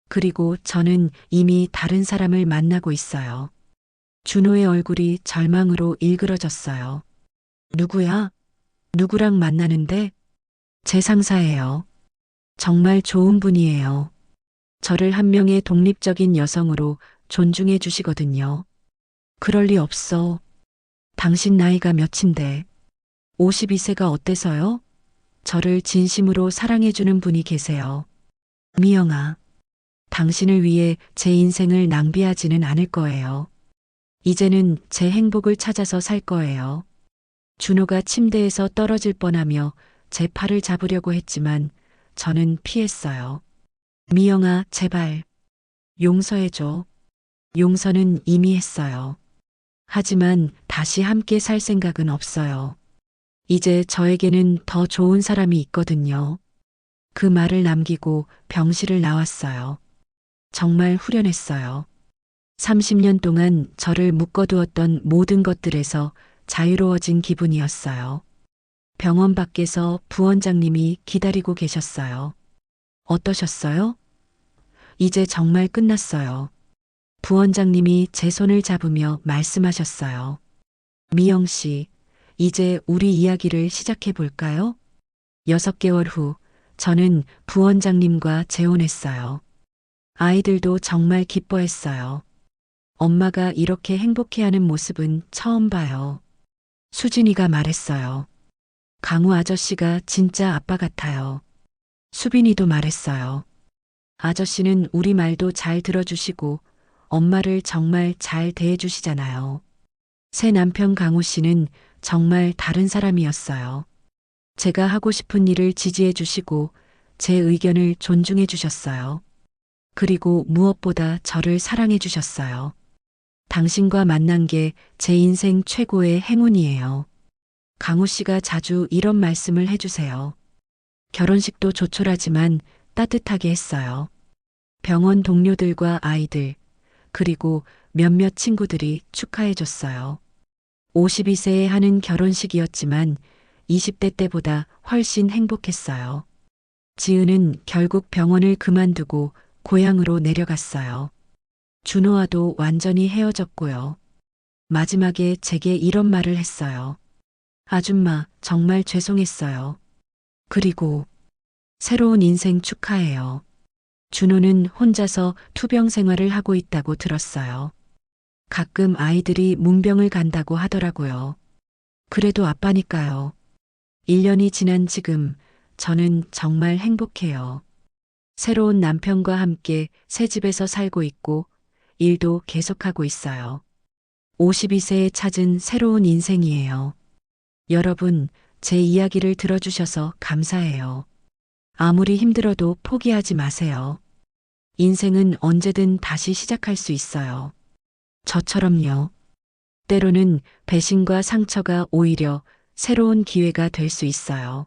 그리고 저는 이미 다른 사람을 만나고 있어요. 준호의 얼굴이 절망으로 일그러졌어요. 누구야? 누구랑 만나는데? 제 상사예요. 정말 좋은 분이에요. 저를 한 명의 독립적인 여성으로 존중해 주시거든요. 그럴 리 없어. 당신 나이가 몇인데? 52세가 어때서요? 저를 진심으로 사랑해 주는 분이 계세요. 미영아, 당신을 위해 제 인생을 낭비하지는 않을 거예요. 이제는 제 행복을 찾아서 살 거예요. 준호가 침대에서 떨어질 뻔하며 제 팔을 잡으려고 했지만 저는 피했어요. 미영아, 제발. 용서해줘. 용서는 이미 했어요. 하지만 다시 함께 살 생각은 없어요. 이제 저에게는 더 좋은 사람이 있거든요. 그 말을 남기고 병실을 나왔어요. 정말 후련했어요. 30년 동안 저를 묶어두었던 모든 것들에서 자유로워진 기분이었어요. 병원 밖에서 부원장님이 기다리고 계셨어요. 어떠셨어요? 이제 정말 끝났어요. 부원장님이 제 손을 잡으며 말씀하셨어요. 미영 씨, 이제 우리 이야기를 시작해 볼까요? 6개월 후, 저는 부원장님과 재혼했어요. 아이들도 정말 기뻐했어요. 엄마가 이렇게 행복해하는 모습은 처음 봐요. 수진이가 말했어요. 강우 아저씨가 진짜 아빠 같아요. 수빈이도 말했어요. 아저씨는 우리 말도 잘 들어주시고 엄마를 정말 잘 대해주시잖아요. 새 남편 강우 씨는 정말 다른 사람이었어요. 제가 하고 싶은 일을 지지해 주시고 제 의견을 존중해 주셨어요. 그리고 무엇보다 저를 사랑해 주셨어요. 당신과 만난 게 제 인생 최고의 행운이에요. 강우 씨가 자주 이런 말씀을 해주세요. 결혼식도 조촐하지만 따뜻하게 했어요. 병원 동료들과 아이들, 그리고 몇몇 친구들이 축하해 줬어요. 52세에 하는 결혼식이었지만 20대 때보다 훨씬 행복했어요. 지은은 결국 병원을 그만두고 고향으로 내려갔어요. 준호와도 완전히 헤어졌고요. 마지막에 제게 이런 말을 했어요. 아줌마, 정말 죄송했어요. 그리고 새로운 인생 축하해요. 준호는 혼자서 투병 생활을 하고 있다고 들었어요. 가끔 아이들이 문병을 간다고 하더라고요. 그래도 아빠니까요. 1년이 지난 지금 저는 정말 행복해요. 새로운 남편과 함께 새 집에서 살고 있고 일도 계속하고 있어요. 52세에 찾은 새로운 인생이에요. 여러분, 제 이야기를 들어주셔서 감사해요. 아무리 힘들어도 포기하지 마세요. 인생은 언제든 다시 시작할 수 있어요. 저처럼요. 때로는 배신과 상처가 오히려 새로운 기회가 될 수 있어요.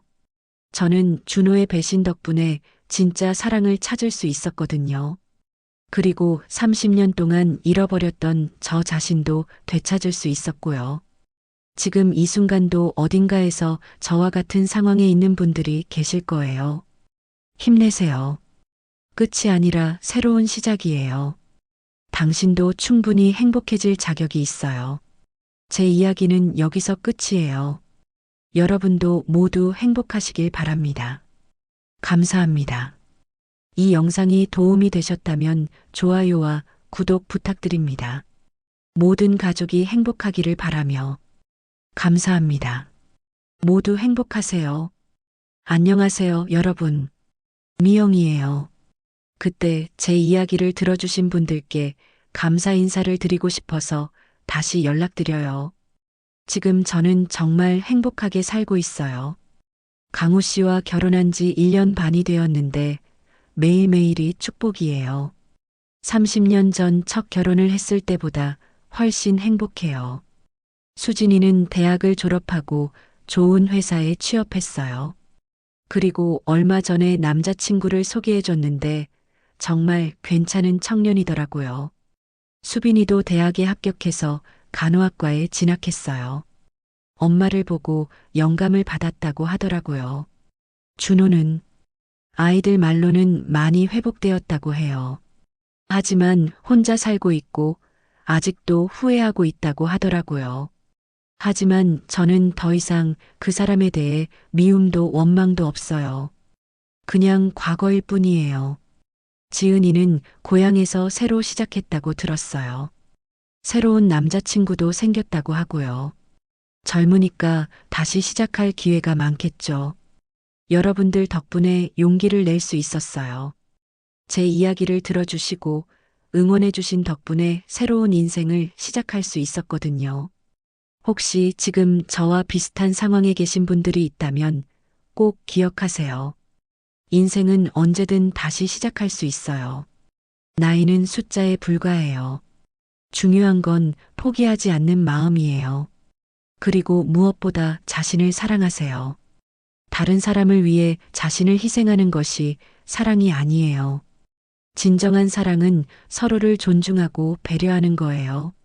저는 준호의 배신 덕분에 진짜 사랑을 찾을 수 있었거든요. 그리고 30년 동안 잃어버렸던 저 자신도 되찾을 수 있었고요. 지금 이 순간도 어딘가에서 저와 같은 상황에 있는 분들이 계실 거예요. 힘내세요. 끝이 아니라 새로운 시작이에요. 당신도 충분히 행복해질 자격이 있어요. 제 이야기는 여기서 끝이에요. 여러분도 모두 행복하시길 바랍니다. 감사합니다. 이 영상이 도움이 되셨다면 좋아요와 구독 부탁드립니다. 모든 가족이 행복하기를 바라며 감사합니다. 모두 행복하세요. 안녕하세요, 여러분. 미영이에요. 그때 제 이야기를 들어주신 분들께 감사 인사를 드리고 싶어서 다시 연락드려요. 지금 저는 정말 행복하게 살고 있어요. 강우 씨와 결혼한 지 1년 반이 되었는데 매일매일이 축복이에요. 30년 전 첫 결혼을 했을 때보다 훨씬 행복해요. 수진이는 대학을 졸업하고 좋은 회사에 취업했어요. 그리고 얼마 전에 남자친구를 소개해줬는데 정말 괜찮은 청년이더라고요. 수빈이도 대학에 합격해서 간호학과에 진학했어요. 엄마를 보고 영감을 받았다고 하더라고요. 준호는 아이들 말로는 많이 회복되었다고 해요. 하지만 혼자 살고 있고 아직도 후회하고 있다고 하더라고요. 하지만 저는 더 이상 그 사람에 대해 미움도 원망도 없어요. 그냥 과거일 뿐이에요. 지은이는 고향에서 새로 시작했다고 들었어요. 새로운 남자친구도 생겼다고 하고요. 젊으니까 다시 시작할 기회가 많겠죠. 여러분들 덕분에 용기를 낼 수 있었어요. 제 이야기를 들어주시고 응원해주신 덕분에 새로운 인생을 시작할 수 있었거든요. 혹시 지금 저와 비슷한 상황에 계신 분들이 있다면 꼭 기억하세요. 인생은 언제든 다시 시작할 수 있어요. 나이는 숫자에 불과해요. 중요한 건 포기하지 않는 마음이에요. 그리고 무엇보다 자신을 사랑하세요. 다른 사람을 위해 자신을 희생하는 것이 사랑이 아니에요. 진정한 사랑은 서로를 존중하고 배려하는 거예요.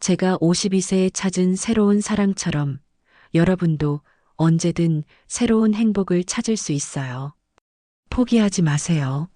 제가 52세에 찾은 새로운 사랑처럼 여러분도 언제든 새로운 행복을 찾을 수 있어요. 포기하지 마세요.